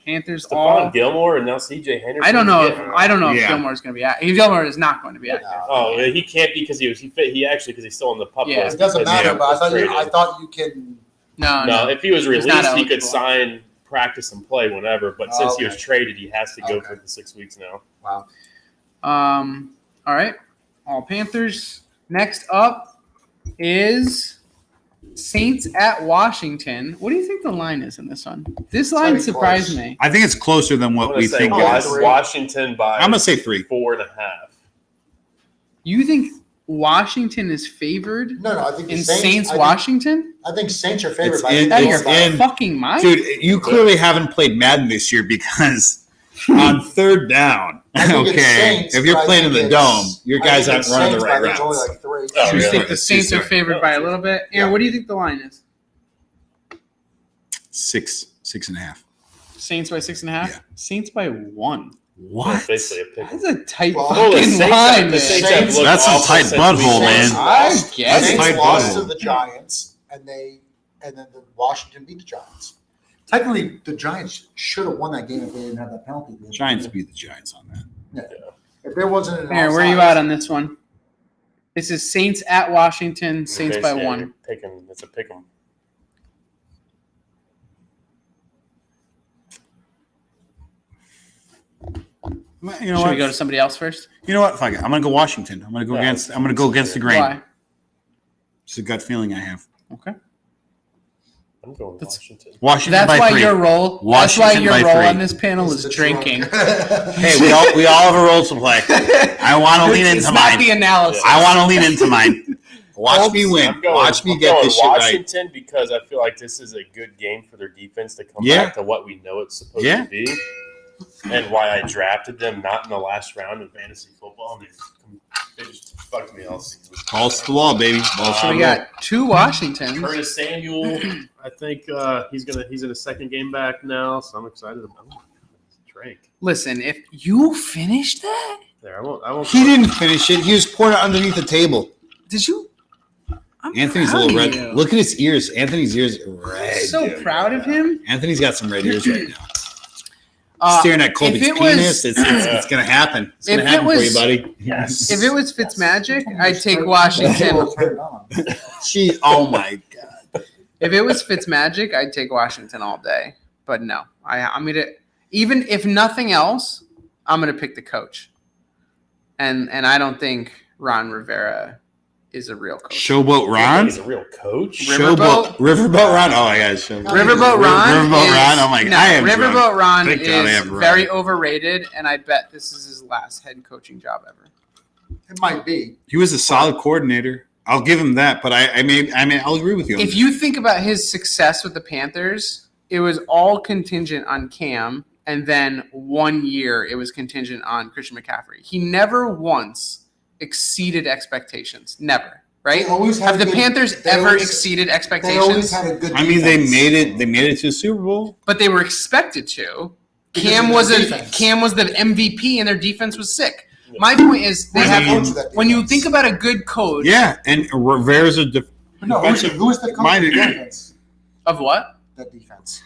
Panthers all. Stephon Gilmore and now C.J. Henderson. I don't know. Yeah. I don't know if Yeah. Gilmore's going to be active. Gilmore is not going to be active. Oh, he can't be because because he's still on the pup Yeah. list. It doesn't because matter, he but was traded. I thought you can. No, if he was He's not released, he could eligible. sign, practice, and play whenever. But Oh, since he was okay. traded, he has to go Okay. for the 6 weeks now. Wow. All right, all Panthers. Next up is Saints at Washington. What do you think the line is in this one? This line gotta be surprised close. me. I think it's closer than I'm what gonna we say think. Oh, it is. Washington by I'm gonna say 3. 4.5. You think Washington is favored No, I think the in Saints. Saints I think, Washington? I think Saints are favored It's by in- Out of it's your in- fucking mind? Dude, you clearly haven't played Madden this year because on third down, I think it's okay, Saints, if you're but I playing in think the it's- dome, your I guys think aren't it's running the Saints, right but it's only routes. like 3. Oh, you really? think the Saints are favored by a little bit? Aaron, what do you think the line is? 6.5. Saints by 6.5? Yeah. Saints by 1. What? It's basically a pick. That's a tight Well, fucking the Saints line, the man. Saints have looked That's some awful tight since butthole, we man. lost. I Saints guess. That's tight lost to butthole. the Giants, and then the Washington beat the Giants. Technically, the Giants should have won that game if they didn't have that penalty. Giants beat the Giants on that. If there wasn't an Aaron, where are you offsides- at on this one? This is Saints at Washington. Saints by Basically, 1. It's a pick 'em. You know Should what? we go to somebody else first? You know what? Fuck it. I'm gonna go Washington. I'm gonna go against the grain. Why? It's a gut feeling I have. Okay. I'm going That's- Washington. Washington That's by why 3. your role. Washington that's why by your role 3. on this panel is the drinking. drunk. Hey, we all have a role to play. I want to lean It's into not mine. the analysis. I want to lean into mine. Watch me win. I'm going, Watch me I'm get going this shit right. Washington because I feel like this is a good game for their defense to come Yeah. back to what we know it's supposed Yeah. to be, and why I drafted them not in the last round of fantasy football. And they just fucked me all season. Balls to the wall, baby. Balls to So the we wall. got 2 Washingtons. Curtis Samuel, I think he's in his second game back now, so I'm excited about him. Drake. Listen, if you finished that, There, I won't. He didn't finish it. He was pouring it underneath the table. did you? I'm Anthony's a proud little of red. you. Look at his ears. Anthony's ears are red. So dude. proud of him. Anthony's got some red ears right now. If Staring at Colby's it was- penis. It's going to happen. It's going If to it happen for you, was- buddy. Yes. If it was Fitzmagic, I'd take We'll Washington. turn it on. Oh, my God. If it was Fitzmagic, I'd take Washington all day. But no, I'm gonna, even if nothing else, I'm gonna pick the coach. And I don't think Ron Rivera is a real coach. Showboat Ron? He's a real coach. Riverboat? Riverboat Ron? Oh, my God. Showboat. Riverboat Ron. Riverboat is, Ron? Oh, my God. no, I am Riverboat drunk. Ron Thank God I is am drunk. very overrated, and I bet this is his last head coaching job ever. It might be. He was a solid coordinator. I'll give him that, but I mean, I'll agree with you. on If that. you think about his success with the Panthers, it was all contingent on Cam, and then 1 year it was contingent on Christian McCaffrey. He never once exceeded expectations. Never, right? They always had Have the good- Panthers they ever always- exceeded They expectations? always had a good I mean, they defense. made it to the Super Bowl. But they were expected to. Cam was the MVP and their defense was sick. My point is when you think about a good coach. Yeah, and Rivera's a defensive. Who is the coach of the defense? Of what? That defense.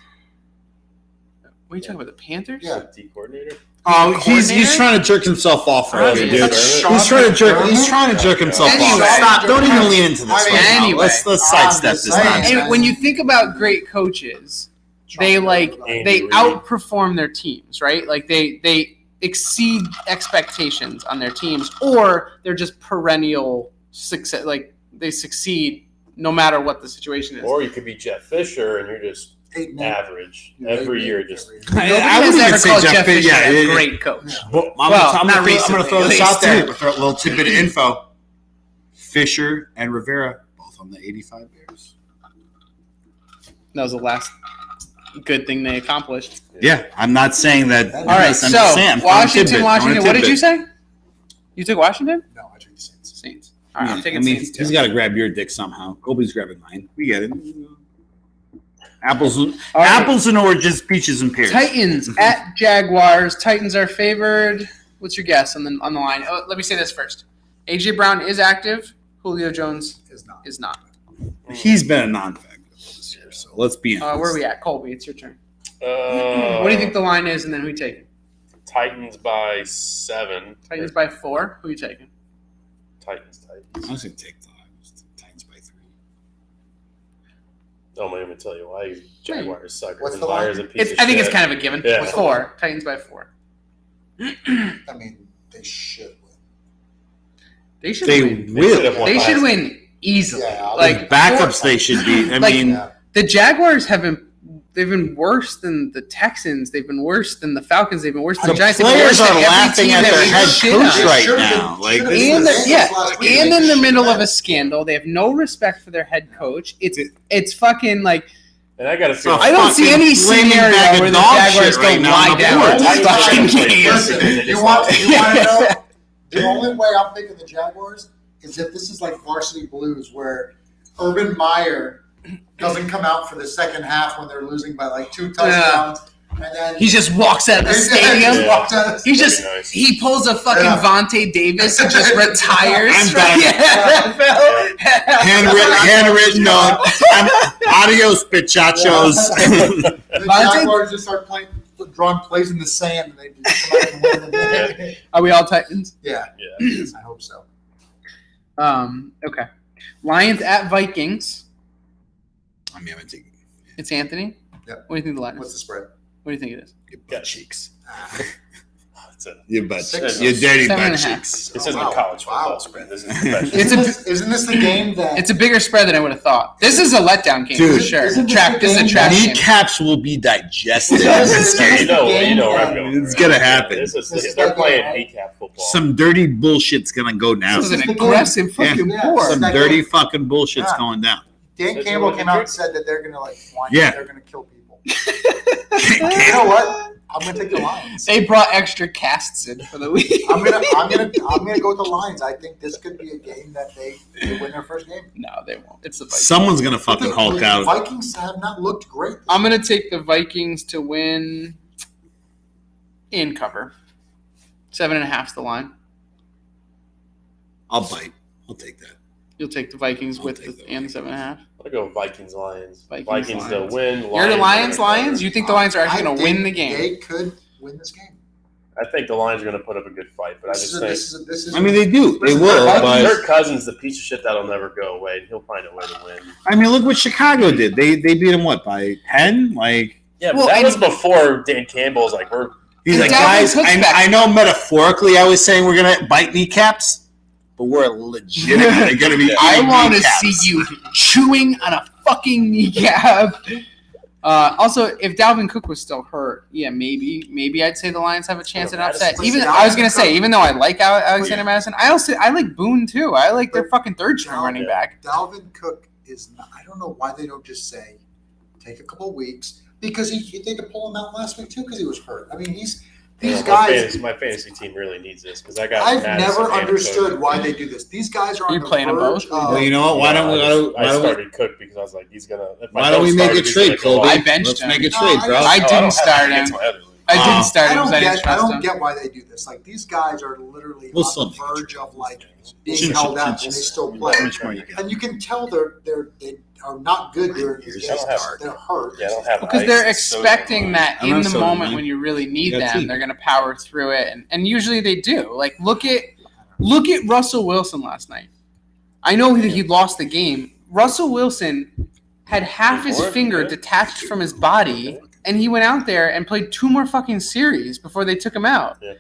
What are you talking about? The Panthers? Yeah. D coordinator. Oh, he's trying to jerk himself off already, dude. He's trying to jerk himself Anyway. off. Stop! Don't even lean into this. Anyway. Let's sidestep this nonsense. And when you think about great coaches, they outperform their teams, right? Like they exceed expectations on their teams, or they're just perennial success. Like they succeed no matter what the situation is. Or you could be Jeff Fisher and you're just average every year. Just I would ever call Jeff Fisher a great coach. Well, I'm going to throw this out there. Throw a little tidbit of info. Fisher and Rivera both on the 85 Bears. That was the last good thing they accomplished. Yeah, I'm not saying that. All right, so Washington. What did you say? You took Washington? No, I took the Saints. Saints. All right, I'm taking Saints too. He's got to grab your dick somehow. Colby's grabbing mine. We get it. Apples and oranges, peaches and pears. Titans at Jaguars. Titans are favored. What's your guess on the line? Oh, let me say this first. AJ Brown is active. Julio Jones is not. He's been a non-factor this year, so let's be honest. Where are we at? Colby, it's your turn. What do you think the line is, and then who you taking? Titans by 7. Titans by 4. Who you taking? Titans. I was going to take the Titans by 3. I'm going to tell you why. Jaguars suck. What's the line? I think it's kind of a given. Yeah. 4. Titans by 4. I mean, they should win. They should They win. will. They should win easily. Yeah, like backups, they should be. I mean, the Jaguars they've been worse than the Texans. They've been worse than the Falcons. They've been worse than the Giants. Players are laughing at their head coach right now. Like, and in the middle of a scandal, they have no respect for their head coach. It's fucking like. And I got to feel. I don't see any scenario where the Jaguars go lie down. You want to know? The only way I'm thinking the Jaguars is if this is like Varsity Blues, where Urban Meyer doesn't come out for the second half when they're losing by like 2 touchdowns, and then he just walks out of the stadium. Yeah. He pulls a fucking Vontae Davis and just retires. I'm done. Handwritten note. Adios, pichachos. The Jaguars just start drawing plays in the sand, and they just come out and win. Are we all Titans? Yeah. Yeah. I hope so. Okay. Lions at Vikings. I mean, I'm taking. It's Anthony. Yep. What do you think the line is? What's the spread? What do you think it is? Your butt cheeks. It's a, Your butt Six. cheeks. Your dirty 7.5. butt cheeks. this isn't wow. a college football Wow. spread. This is professional. Isn't this the game that It's a bigger spread than I would have thought. This is a letdown game Dude, for sure. isn't this This is a the trash game. Kneecaps will be digested in Yes, this it is. game. you know where I'm going. It's gonna happen. They're playing kneecap football. Some dirty bullshit's gonna go down. This is an aggressive fucking Yeah. war. Some dirty fucking bullshit's going down. Dan Campbell came out and said that they're gonna they're gonna kill people. You know what? I'm gonna take the Lions. They brought extra casts in for the week. I'm gonna go with the Lions. I think this could be a game that they win their first game. No, they won't. It's the Vikings. Someone's gonna fucking Hulk The out. Vikings have not looked great. I'm going to take the Vikings to win in cover. 7.5 is the line. I'll bite. I'll take that. You'll take the Vikings I'll with take the the and 7.5. I'll go Vikings Lions. Vikings, Vikings to Lions. win. You're the Lions? You think the Lions are actually I going to think win the game? They could win this game. I think the Lions are going to put up a good fight, but I just think This is I mean, they do. They Listen, will. But Kirk Cousins, the piece of shit that'll never go away, and he'll find a way to win. I mean, look what Chicago did. They beat him what by 10? Like Yeah, but Well, that and- was before Dan Campbell's like we're. he's And like, Dalvin guys. Cook's back. I know metaphorically I was saying we're gonna bite kneecaps, but we're legitimately gonna be. I eating want to kneecaps. see you chewing on a fucking kneecap. Also, if Dalvin Cook was still hurt, yeah, maybe I'd say the Lions have a chance at an upset. Listen, Even though I like Alexander Madison, I like Boone too. I like their fucking third string running back. Dalvin Cook is not. I don't know why they don't just say take a couple weeks because they had to pull him out last week too because he was hurt. I mean, these guys. My fantasy team really needs this because I got. I've Madison never and understood Cook. why they do this. These guys are You on the playing them verge both? of- Well, you know what? Why don't we? I started Cook because I was like, he's gonna. Why don't we make a trade, Colby? I benched Let's him. make a No, trade, bro. I didn't start him. I didn't start I him don't because I didn't get. I trust don't him. get why they do this. Like these guys are literally We'll on still the make it verge true. of like being held out, and they still play. How much more you got? And you can tell they are not good during these I games. don't have- They're hurt. Yeah, I don't have Because ice, they're it's soda expecting wine. that I'm in not the soda moment wine. when you really need Got them, tea. they're going to power through it, and usually they do. Like look at Russell Wilson last night. I know that he lost the game. Russell Wilson had half his finger detached from his body, and he went out there and played 2 more fucking series before they took him out. Yeah.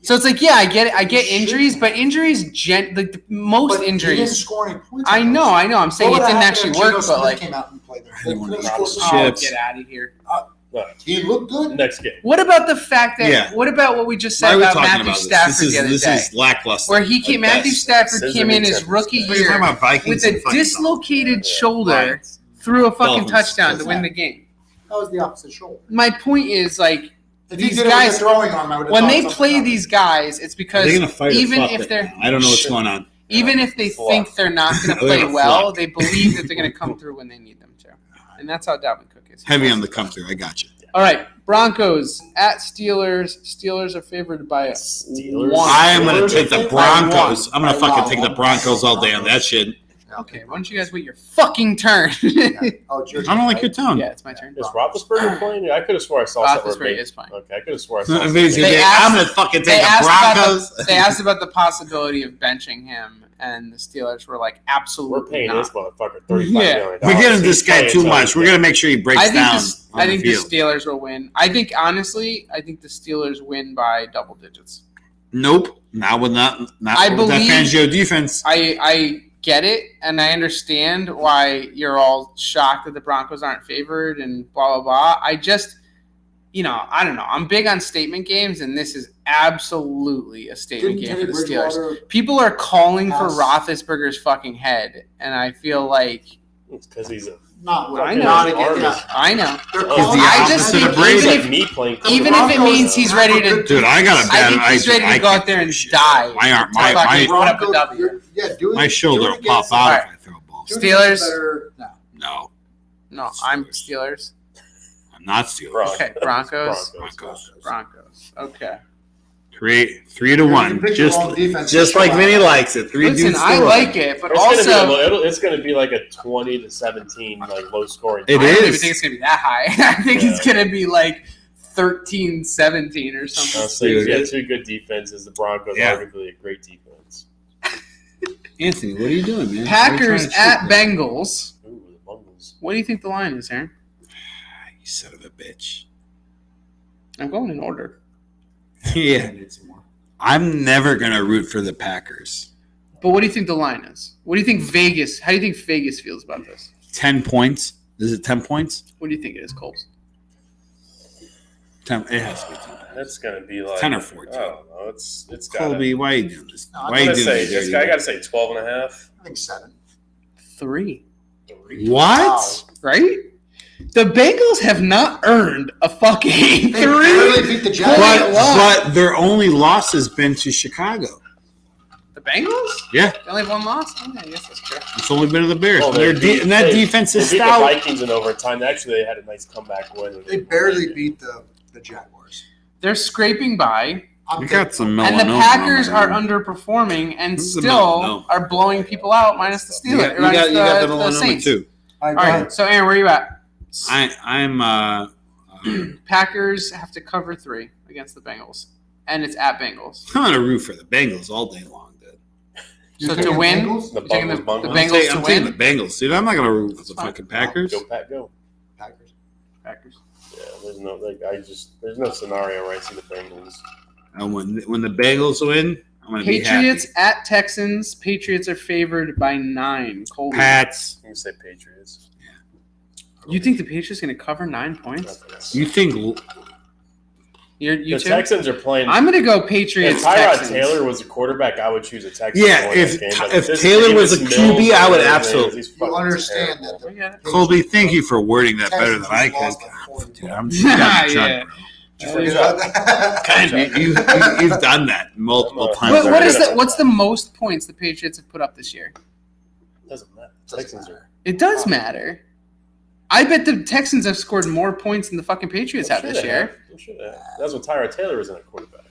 So it's like, yeah, I get it. I get injuries, but injuries, like the most But he didn't injuries. score any points. I on know. those. I'm saying What it would didn't happen actually if Geno work, but Smith like, came out and played there? I didn't want to Scored eat some oh, chips. get out of here. He looked good. Next game. What about the fact that? Yeah. What about what we just Why said are we about talking Matthew about Stafford this? the other This day, is lackluster. where he came? At Matthew best. Stafford Scissor came in me his tip. rookie What are you talking year about Vikings with and a fucking dislocated shoulder, Lions. threw a fucking Dolphins. touchdown to win the game. That was the opposite shoulder. My point is like If he these did it guys with a throwing arm, I would have when thought they something play about it. these guys, it's Are because they gonna fight or even flop if it? they're I don't know what's going on. even if they Flop. think they're not going to They're play gonna well, flop. they believe that they're going to come through when they need them to, and that's how Dalvin Cook is. Heavy on the come through. I got you. All right, Broncos at Steelers. Steelers are favored by Steelers? 1. I am going to take the Broncos. I'm going to By fucking one. take the Broncos all day on that shit. Okay, why don't you guys wait your fucking turn? Oh, it's your I don't like your tone. Yeah, it's my turn. Is Roethlisberger playing? I could have swore I saw something. Roethlisberger is playing. Okay, I could have swore I saw I'm something. going to fucking They take the asked, about Broncos. the, they asked about the possibility of benching him, and the Steelers were like, absolutely We're paying not. this motherfucker $35 Yeah. million. We're giving this He's guy playing too until much. he's We're dead. going to make sure he breaks down I think on the the field. Steelers will win. I think honestly, I think the Steelers win by double digits. Nope. Not with that believe- Fangio defense. I get it, and I understand why you're all shocked that the Broncos aren't favored and blah blah blah. I just, I don't know. I'm big on statement games, and this is absolutely a statement Didn't game for Teddy the Steelers. Bridgewater People are calling for Pass. Roethlisberger's fucking head, and I feel like It's because he's a. not I know. not again? Yeah. I know. They're He's calling- the I just opposite think of Brady. It's even like if me playing. even football. if it means he's ready to, Dude, I got a I bad. think he's ready to I go out can't there do and shit. die. My arm, to fucking my put up a Broncos, W. you're- yeah, do it. my shoulder do will it pop against- out Alright. if I throw a ball. do it Steelers? against better- no. No, No, I'm Steelers. I'm not Steelers. Broncos. Okay, Broncos. Broncos. Okay. 3-1. pick your own defense. Just like Vinny likes it. 3 Listen, dudes. I to like run. it, but It's also gonna be like a 20-17 like low scoring. It I don't even is. think it's gonna be that high. I think it's gonna be like 13-17 or something. So you got 2 good defenses. The Broncos Yeah. arguably a great defense. Anthony, what are you doing, man? Packers What are you at trying to shoot, Bengals. Ooh, the Bungles. What do you think the line is, Aaron? man? You son of a bitch. I'm going in order. Yeah. I'm never gonna root for the Packers. But what do you think the line is? What do you think Vegas? How do you think Vegas feels about this? 10 points. Is it 10 points? What do you think it is, Coles? 10. It has to be 10. That's gonna be like 10 or 14. I don't know. It's got. Colby, why are you doing this? No, Why I'm are you I doing say this? I gotta say 12.5. I think 7. 3. What? Right? The Bengals have not earned a fucking They 3. barely beat the Jags. But their only loss has been to Chicago. The Bengals? Yeah, They only have one loss? Oh, yeah, I guess that's true. it's only been to the Bears. Oh, And that defense is They beat the stout. Vikings in overtime. Actually, they had a nice comeback win. They barely beat the Jaguars. They're scraping by, I'm We got some and the melanoma. Packers are underperforming and This is a still melanoma. are blowing people out minus the You Steelers. got, you got, you got the the melanoma Saints. too. All right, All go right, ahead. so Aaron, where are you at? I'm Packers have to cover 3 against the Bengals, and it's at Bengals. gonna root for the Bengals all day long, dude. So You're to taking win, Bengals? The you're taking the Bungles. Bengals I'm to taking the win. Bengals, dude. I'm not gonna root for the fine. fucking Packers. Go Pat, go. Packers. Packers. Yeah, there's no scenario where I see the Bengals. And when the Bengals win, I'm gonna Patriots be happy. at Texans. Patriots are favored by 9. Colby. Pats. I'm gonna say Patriots. You think the Patriots going to cover 9 points? You think You The too? Texans are playing. I'm going to go Patriots. If Tyrod Texans. Taylor was a quarterback, I would choose a Texans. Yeah, to win if this game, but if this Taylor was a Davis QB, Mills I would and absolutely. he's You fucking understand terrible. that I get it. Colby, thank you for wording that better than I could. Texans lost by 40 Dude, points. I'm just done, Yeah. Did you forget about that? You've done that multiple times. What is that? What's the most points the Patriots have put up this year? Doesn't matter. Texans are. It does matter. I bet the Texans have scored more points than the fucking Patriots have this year. I'm sure they have. That's when Tyrod Taylor was in at quarterback.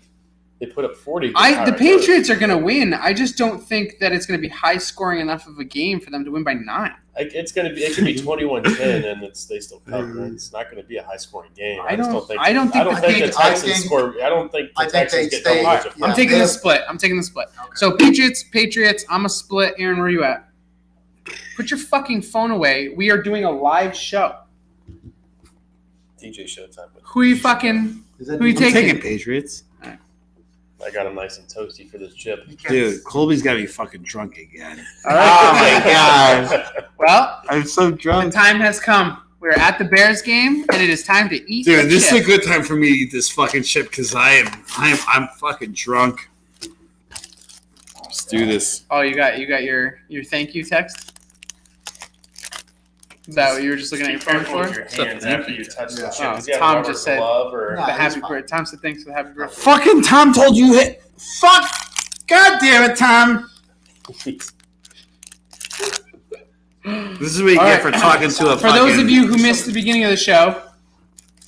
They put up 40. The Patriots are going to win. I just don't think that it's going to be high scoring enough of a game for them to win by 9. It's going to be. It could be 21-10, and they still cover. It's not going to be a high scoring game. I don't think the Texans score. I don't think the Texans get double digit. I'm taking the split. Okay. So Patriots. I'm a split. Aaron, where are you at? Put your fucking phone away. We are doing a live show. DJ Showtime. Who are you fucking? Who are you taking? I'm taking Patriots. I got him nice and toasty for this chip. Dude, Colby's got to be fucking drunk again. All right. Oh, my God. Well, I'm so drunk. The time has come. We're at the Bears game, and it is time to eat. Dude, this is a good time for me to eat this fucking chip because I'm fucking drunk. Let's do this. Oh, you got your thank you text? Is that what you were just looking at your phone for? Your hands after you touch the chip. Oh, Tom just said the happy birthday. Tom said thanks for the happy birthday. Fucking Tom told you hit. Fuck. God damn it, Tom. This is what you get for talking to a For those of you who missed the beginning of the show,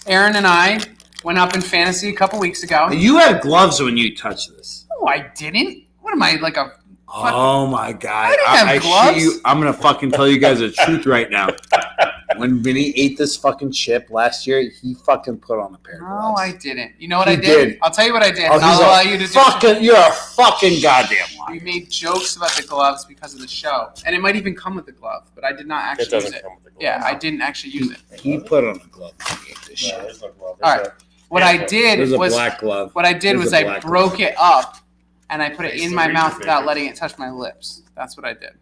Aaron and I went up in fantasy a couple weeks ago. You had gloves when you touched this. No, I didn't. What am I, like a... Oh, my God. I didn't have gloves. I'm going to fucking tell you guys the truth right now. When Vinny ate this fucking chip last year, he fucking put on a pair of gloves. No, I didn't. You know what I did? I'll tell you what I did. Oh, I'll allow you to do. You're a fucking goddamn liar. We made jokes about the gloves because of the show. And it might even come with the glove, but I did not actually use it. Come with the glove. Yeah, I didn't actually use it. He put on a glove when he ate this shit. There's no glove. All right. What I did There's was a black glove. What I did was I broke it up and I put it in my mouth without letting it touch my lips. That's what I did.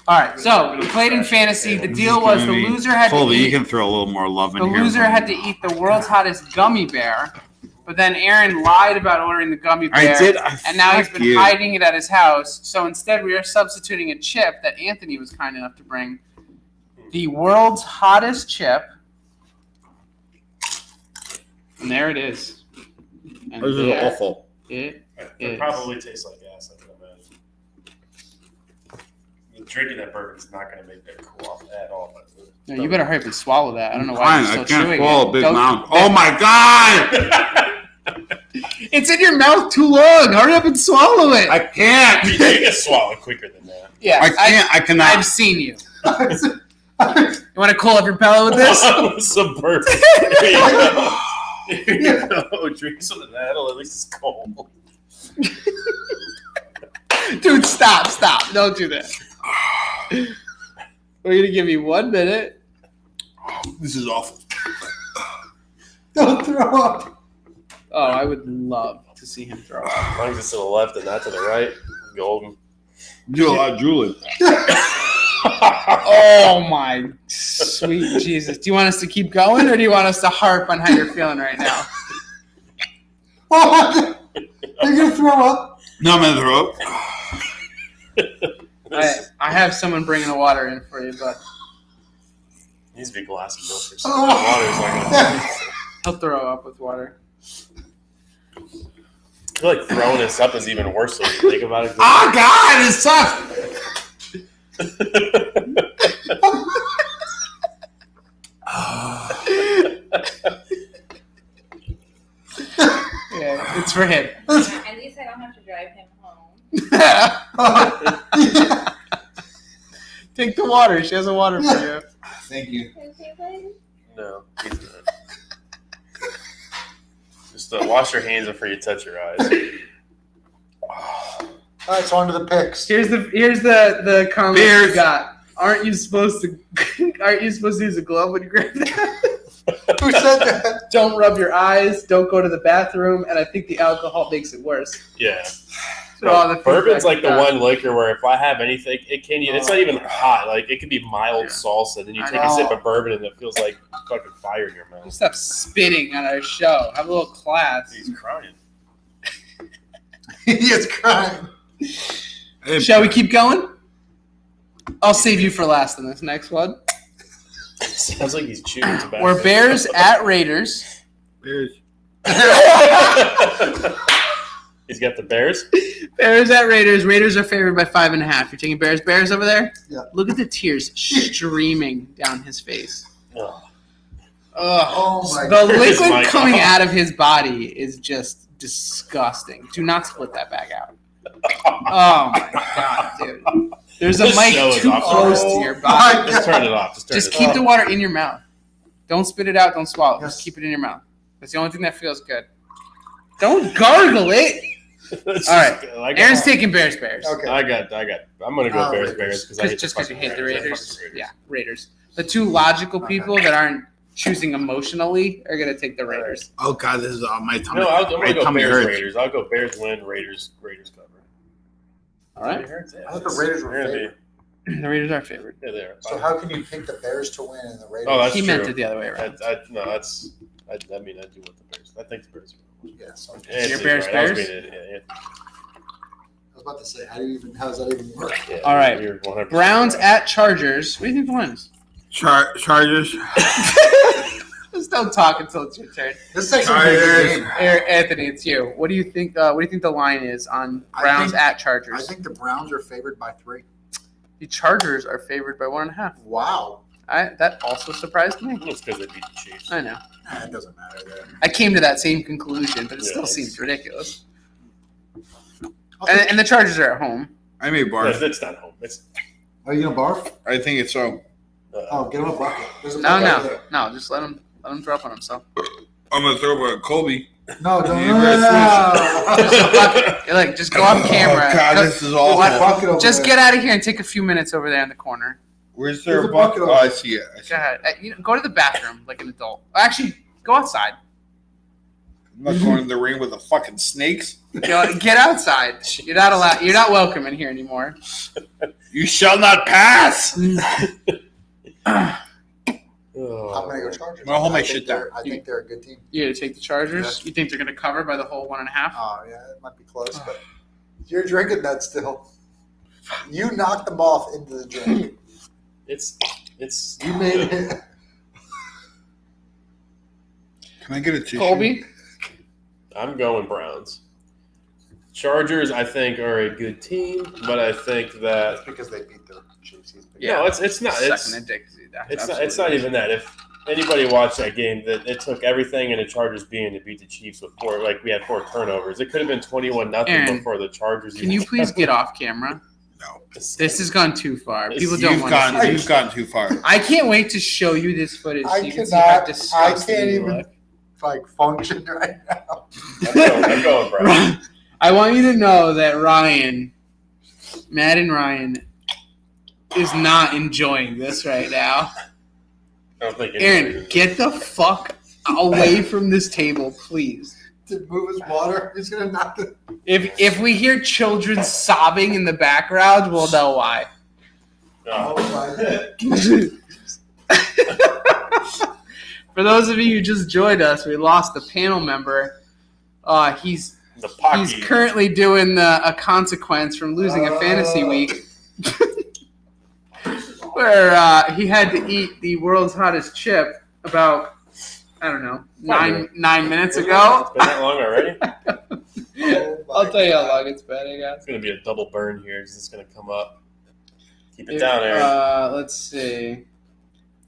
All right, so we played in fantasy. The deal was the loser had to eat. You can throw a little more love in here. The loser had to eat the world's hottest gummy bear, but then Aaron lied about ordering the gummy bear. I did. And now he's been hiding it at his house. So instead, we are substituting a chip that Anthony was kind enough to bring. The world's hottest chip. And there it is. And this is awful. It probably tastes like ass, I can imagine. Drinking that bourbon is not going to make that cool off at all. No, you better hurry up and swallow that. I don't know why you're still chewing it. I can't swallow a big mouth. Oh, my God! It's in your mouth too long. Hurry up and swallow it. I can't. You can swallow it quicker than that. Yeah, I can't. I cannot. I've seen you. You want to cool up your palate with this? Some bourbon. Here you go. Drink some of that. At least it's cold. Dude, stop. Don't do that. We're going to give you 1 minute. This is awful. Don't throw up. Oh, I would love to see him throw up. As long as it's to the left and not to the right, golden. Do a lot of drooling. Oh, my sweet Jesus. Do you want us to keep going, or do you want us to harp on how you're feeling right now? Are you going to throw up? No, I'm going to throw up. I have someone bringing the water in for you, but Needs to be a glass of milk or something. Water's like he'll throw up with water. I feel like throwing this up is even worse when you think about it. Oh, God, it's tough. Yeah, it's for him. At least I don't have to drive him home. Take the water. She has a water for you. Thank you. No, he's good. Just wash your hands before you touch your eyes. All right, so on to the picks. Here's the comment you got. Aren't you supposed to use a glove when you grab that? Who said that? Don't rub your eyes. Don't go to the bathroom. And I think the alcohol makes it worse. Yeah. So bourbon's like the one liquor where if I have anything, it can. It's not even hot. Like it could be mild salsa. Then you take a sip of bourbon and it feels like fucking fire in your mouth. Stop spitting on our show. Have a little class. He's crying. He is crying. Shall we keep going? I'll save you for last in this next one. Sounds like he's chewing tobacco. We're Bears at Raiders. Bears. He's got the Bears. Bears at Raiders. Raiders are favored by 5.5. You're taking Bears. Bears over there? Yeah. Look at the tears streaming down his face. Oh. Oh my The God. liquid Mike. coming out of his body is just disgusting. Do not split that bag out. Oh my God, dude. There's a This mic show is too off. close to your body. Just turn it off. Just keep the water in your mouth. Don't spit it out. Don't swallow it. Yes. Just keep it in your mouth. That's the only thing that feels good. Don't gargle it. All right. Aaron's taking Bears. Okay. I got. I'm gonna go Raiders. Bears because I hate Just the because you fucking hate the Raiders. Raiders. Yeah, Raiders. The two logical people that aren't choosing emotionally are going to take the Raiders. Oh God, this is my tummy. No, I'm my gonna go tummy Bears. hurts. Raiders. I'll go Bears win. Raiders cover. All right. I thought the Raiders were favored. The Raiders are favored. Yeah, they are. So how can you pick the Bears to win and the Raiders? Oh, that's He true. meant it the other way around. I do want the Bears. I think the Bears will win. Yeah, so Anthony's Bears, right. I was Bears? being an idiot. I was about to say, how does that even work? Yeah, All right. you're 100% Browns right. at Chargers. What do you think the line is? Chargers. Just don't talk until it's your turn. This is actually a good game. Anthony, it's you. What do you think? What do you think the line is on I Browns think- at Chargers? I think the Browns are favored by 3. The Chargers are favored by 1.5. Wow. That also surprised me. It's because they beat the Chiefs. I know. It doesn't matter there. I came to that same conclusion, but it still Yeah, seems ridiculous. I'll take- And the Chargers are at home. I may barf. It's not home. It's Are you going to barf? I think it's so. Oh, get him a bucket. There's a No, bucket no, over there. no. Just let him drop on himself. I'm gonna throw it at Colby. No, don't. Yeah, You're like, just go off camera. Oh God, Go- this is There's a awful. bucket over just there. get out of here and take a few minutes over there in the corner. Where's There's their a bucket bucket? over Oh, I there. see it. I see Go it. ahead. Go to the bathroom like an adult. Actually, go outside. I'm not going in the ring with the fucking snakes. Get outside. You're not allowed. You're not welcome in here anymore. You shall not pass. oh, I'm going to go Chargers. I'm gonna hold my I think shit they're- down. I think they're a good team. You're gonna take the Chargers. You think they're gonna cover by the whole 1.5? Oh, yeah, it might be close, but you're drinking that still. You knocked them off into the drink. it's You made it. Can I get a tissue? Colby. I'm going Browns. Chargers, I think, are a good team, but I think that That's because they beat the Chiefs. no, it's not. Sucking a dick. It's not even that. If anybody watched that game, that it took everything in the Chargers being to beat the Chiefs with we had 4 turnovers. It could have been 21-0 Aaron, before the Chargers. Can you please get off camera? No. This has gone too far. People don't You've want to see gone. this. You've gone too far. I can't wait to show you this footage so I you can see how cannot. I disgusting can't you even look. function right now. I'm going Browns. I want you to know that Madden Ryan, is not enjoying this right now. I don't think Aaron, anybody- get the fuck away from this table, please. To move his water, he's gonna knock it. If we hear children sobbing in the background, we'll know why. Oh, Oh my God. For those of you who just joined us, we lost a panel member. He's the Pocky. currently doing a consequence from losing a fantasy week, where he had to eat the world's hottest chip about, I don't know, nine minutes ago. It's been that long already. Oh my I'll tell you how God. long it's been, I guess. It's going to be a double burn here. It's going to come up. Keep it down, Aaron. Let's see.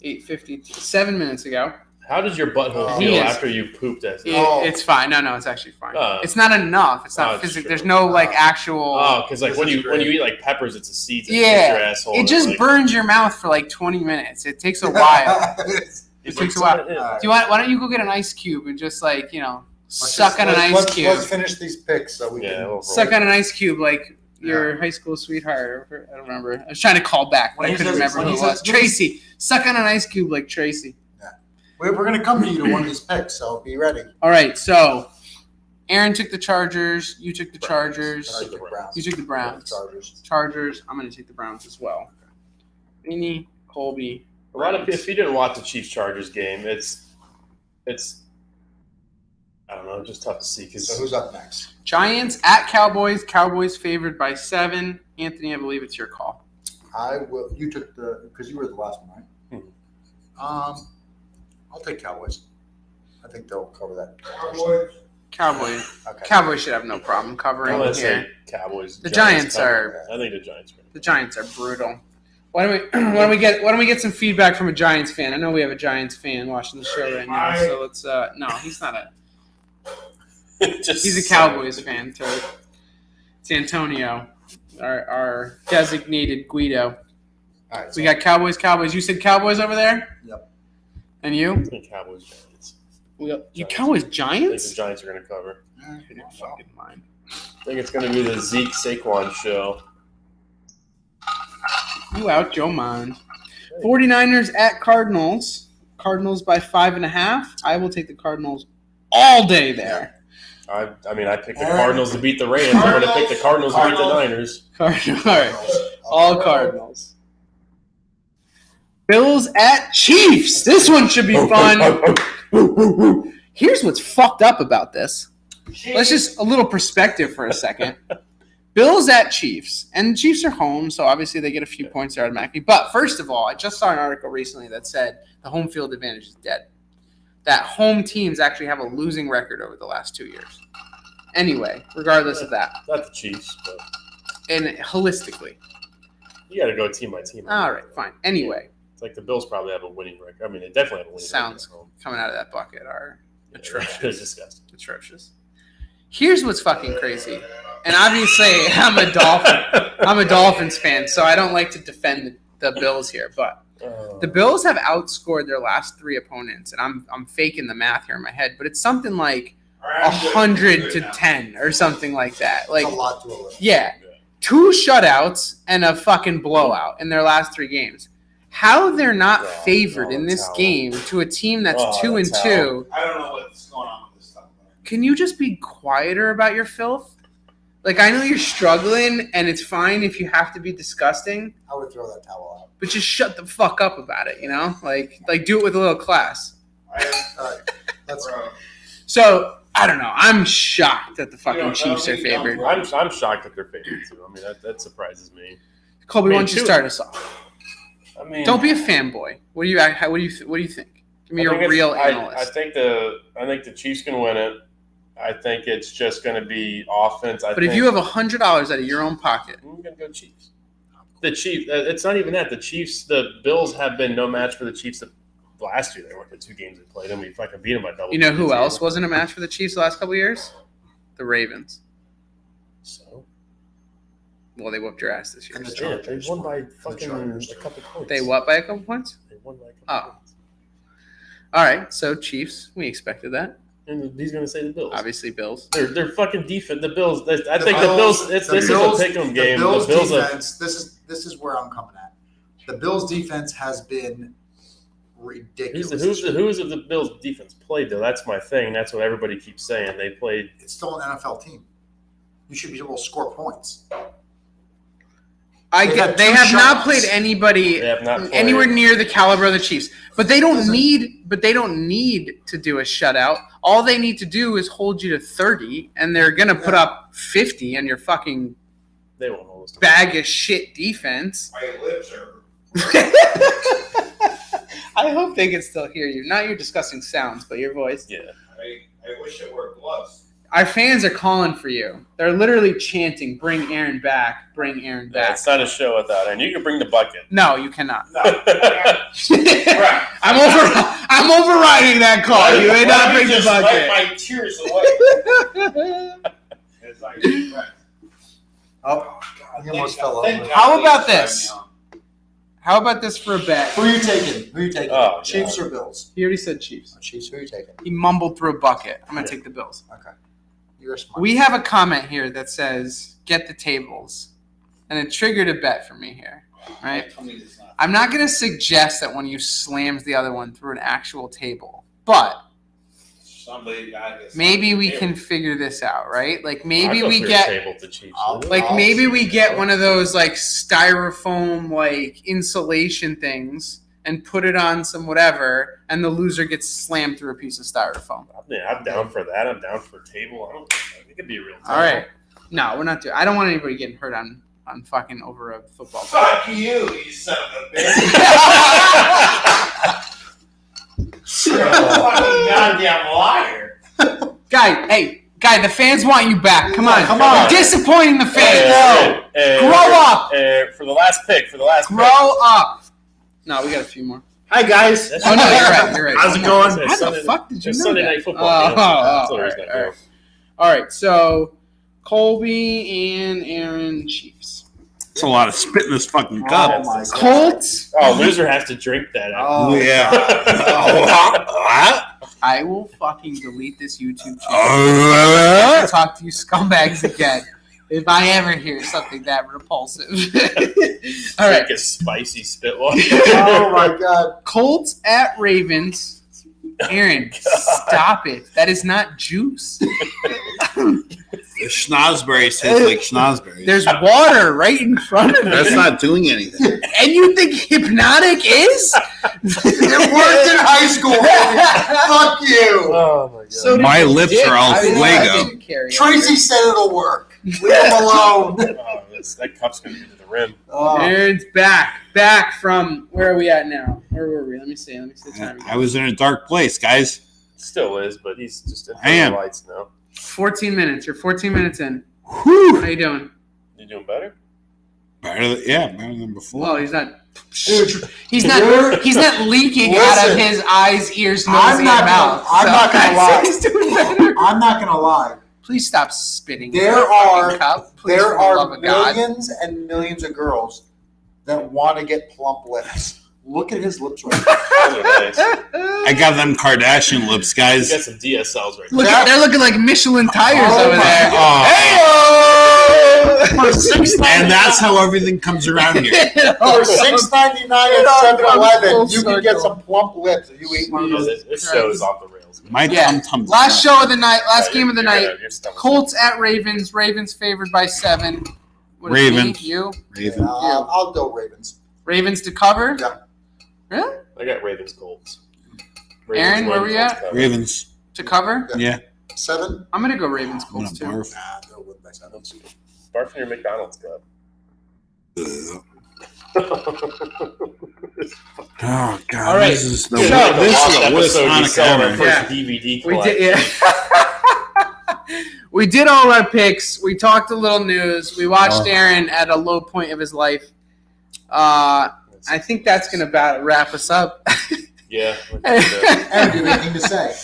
8:50, 7 minutes ago. How does your butthole He feel is- after you pooped as It's fine. No, it's actually fine. Oh. It's not enough. It's Oh, not it's physical. true. There's no actual. Oh, because like This when is you great. eat like peppers, it's a seed that Yeah. hits your asshole. It and just like, burns your mouth for like 20 minutes. It takes a while. it's takes a like while. something- yeah. Do you want? Why don't you go get an ice cube and just suck on an ice cube? Let's finish these picks so we Yeah, can. we'll Suck roll. on an ice cube like your high school sweetheart. Or, I don't remember. I was trying to call back, but I When he couldn't says- remember when who he it was. says- Tracy. Suck on an ice cube like Tracy. We're going to come to you to one of these picks, so be ready. All right, so Aaron took the Chargers. You took the Chargers. I took the Browns. You took the Browns. Chargers. Chargers. I'm going to take the Browns as well. Vinny Colby. A lot of if you didn't watch the Chiefs Chargers game, it's I don't know, just tough to see So because who's up next? Giants at Cowboys. Cowboys favored by 7. Anthony, I believe it's your call. I will. You took because you were the last one, right? I'll take Cowboys. I think they'll cover that. Cowboys should have no problem covering Let's here. say Cowboys. The Giants cover. I think the Giants. The Giants are brutal. Why don't we get some feedback from a Giants fan? I know we have a Giants fan watching the show right now, so let's. No, he's not a. He's a Cowboys fan too. It's Antonio, our designated Guido. All right, We got Cowboys. You said Cowboys over there? Yep. And you? I think Cowboys Giants. You Cowboys I think Giants? the Giants are going to cover. I didn't fucking mind. I think it's going to be the Zeke Saquon show. You out your mind. 49ers at Cardinals. Cardinals by 5.5. I will take the Cardinals all day there. I picked the Cardinals to beat the Rams. I'm going to pick the Cardinals to beat the Niners. All right. All Cardinals. Bills at Chiefs. This one should be fun. Here's what's fucked up about this. Let's just a little perspective for a second. Bills at Chiefs. And the Chiefs are home, so obviously they get a few points there automatically. But first of all, I just saw an article recently that said the home field advantage is dead. That home teams actually have a losing record over the last 2 years. Anyway, regardless of that. Not the Chiefs, but And holistically. you got to go team by team. All right, fine. Anyway, It's like the Bills probably have a winning record. I mean, they definitely have a winning sounds record. coming out of that bucket are atrocious. It's disgusting. Atrocious. Here's what's fucking crazy. And obviously, I'm a Dolphins fan, so I don't like to defend the Bills here. But the Bills have outscored their last 3 opponents, and I'm faking the math here in my head, but it's something like 100 to 10 or something like that. Like, a lot to a little. yeah, 2 shutouts and a fucking blowout in their last 3 games. How they're not favored in this game to a team that's 2-2? I don't know what's going on with this stuff. Can you just be quieter about your filth? Like, I know you're struggling, and it's fine if you have to be disgusting, I would throw that towel out. but just shut the fuck up about it, you know? Like do it with a little class. All right. That's So, I don't know. I'm shocked that the fucking Chiefs are favored. I'm shocked that they're favored too. I mean, that surprises me. Colby, why don't you start us off? I mean, Don't be a fanboy. What do you think? Give me your real analyst. I think the Chiefs can win it. I think it's just going to be offense. But if you have $100 out of your own pocket, I'm going to go Chiefs. The Chiefs. It's not even that. The Bills have been no match for the Chiefs. Last year they were the 2 games they played, and we fucking beat them by double. you know who digits. else wasn't a match for the Chiefs the last couple of years? The Ravens. So Well, they whooped your ass this year. And the so. yeah, they Chargers won by won. fucking Chargers. a couple points. They what by a couple points? They won by a couple Oh. points. All right, so Chiefs. We expected that. And he's going to say the Bills. Obviously, Bills. They're fucking defense. The Bills. I think Bills- the Bills. This is a pick'em game. The Bills The Bills. defense. This is where I'm coming at. The Bills defense has been ridiculous. Who's of the Bills defense played though? That's my thing. That's what everybody keeps saying. They played. It's still an NFL team. You should be able to score points. I They get had they 2 have not shutouts. played anybody They have not played. anywhere near the caliber of the Chiefs. But they don't need to do a shutout. All they need to do is hold you to 30, and they're gonna put up 50 on your fucking They won't hold us. to bag of shit defense. My lips are. I hope they can still hear you. Not your disgusting sounds, but your voice. Yeah. I wish it were gloves. Our fans are calling for you. They're literally chanting, "Bring Aaron back! Bring Aaron Yeah, back!" it's not a show without it. And you can bring the bucket. No, you cannot. No. I'm overriding that call. You may not bring the Just wipe bucket. my tears away. It's like, Oh, he almost fell over. Thank God How about they this? signed me on. How about this for a bet? Who are you taking? Oh, Chiefs or Bills? He already said Chiefs. Chiefs. Who are you taking? He mumbled through a bucket. I'm gonna take the Bills. Okay. You're smart. We have a comment here that says, "Get the tables," and it triggered a bet for me here. Right? Tell me it's not. I'm not gonna suggest that one of you slams the other one through an actual table, but Somebody, I guess. maybe we can figure this out, right? Like maybe I'd go we through a get. table with the Chiefs. Like maybe we get one of those like styrofoam like insulation things and put it on some whatever, and the loser gets slammed through a piece of styrofoam. I'm down for that. I'm down for a table. It could be a real. All right. No, we're not doing. I don't want anybody getting hurt on fucking over a football. Fuck you son of a bitch. You're a fucking goddamn liar. Guy, hey, Guy, the fans want you back. Come on. Come on. You're disappointing the fans. Grow up. For the last pick. Grow up. No, we got a few more. Hi guys. Oh, no, you're right. How's it going? How the fuck did you It's know Sunday that? Night Football. All right, so Colby and Aaron Chiefs. It's a lot of spit in this fucking Oh cup. my God. Colts. Oh, loser has to drink that. Oh, Yeah. I will fucking delete this YouTube channel. I will talk to you scumbags again if I ever hear something that repulsive. All right. Like a spicy spit water. Oh my God. Colts at Ravens. Aaron, stop it. That is not juice. The schnozberries taste like schnozberries. There's water right in front of That's you. not doing anything. And you think Hypnotic is? It worked in high school. Fuck you. Oh my god. So did My your lips dick. are all I Fuego. didn't carry it. Tracy said it'll work. Leave him alone. Oh, that cup's gonna be to the rim. Oh. Aaron's back from where are we at now? Where were we? Let me see the time. I was in a dark place, guys. Still is, but he's just in I am. the lights now. 14 minutes. You're 14 minutes in. Whew. How you doing? You doing better? Better than before. Well, he's not. Dude, He's not leaking out of Listen. his eyes, ears, nose, I'm and not gonna- mouth. I'm not gonna lie. He's doing better. I'm not gonna lie. Please stop spitting. There in my are- fucking cup. Please, There for the love are of God. millions and millions of girls that want to get plump lips. Look at his lips right Those are nice. I got them Kardashian lips, You guys. got some DSLs right Look, Yeah. they're looking like Michelin tires Oh over my there. Oh. now. For And that's how everything comes around here. For $6.99 It at all 7-Eleven, comes you full can get circle. some plump lips if you eat one of those. there. This show is off the rails. My Yeah. tum-tum's Last not. show of the night, last game of the night. Your stomach's- Colts at Ravens. Ravens favored by 7. What is Ravens. me? You? Raven. I'll go Ravens. Ravens to cover? Yeah. Really? I got Ravens Colts. Aaron, where win, we Colts at? cover. Ravens. To cover? Yeah. 7? I'm going to go Ravens I'm gonna Colts too. barf. Nah, they'll win by 7. Barf in your McDonald's cup. Oh God! All right. This is the, So- this is the worst episode you Hanukkah saw our ever. first Yeah. DVD We collection. did, yeah. We did all our picks. We talked a little news. We watched Aaron at a low point of his life. I think that's going to wrap us up. Yeah. Aaron, do you have anything to say?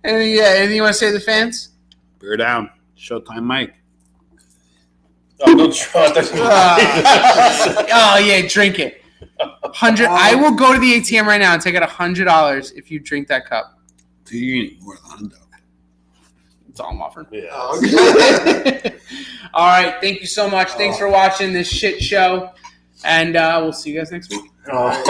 Anything you want to say to the fans? Bear down. Showtime, Mike. Oh, don't try. Oh yeah, drink it. 100. I will go to the ATM right now and take out $100 if you drink that cup. Do you need more than $100? That's all I'm offering. Yeah. Oh, okay. All right, thank you so much. Thanks for watching this shit show, and we'll see you guys next week. Oh.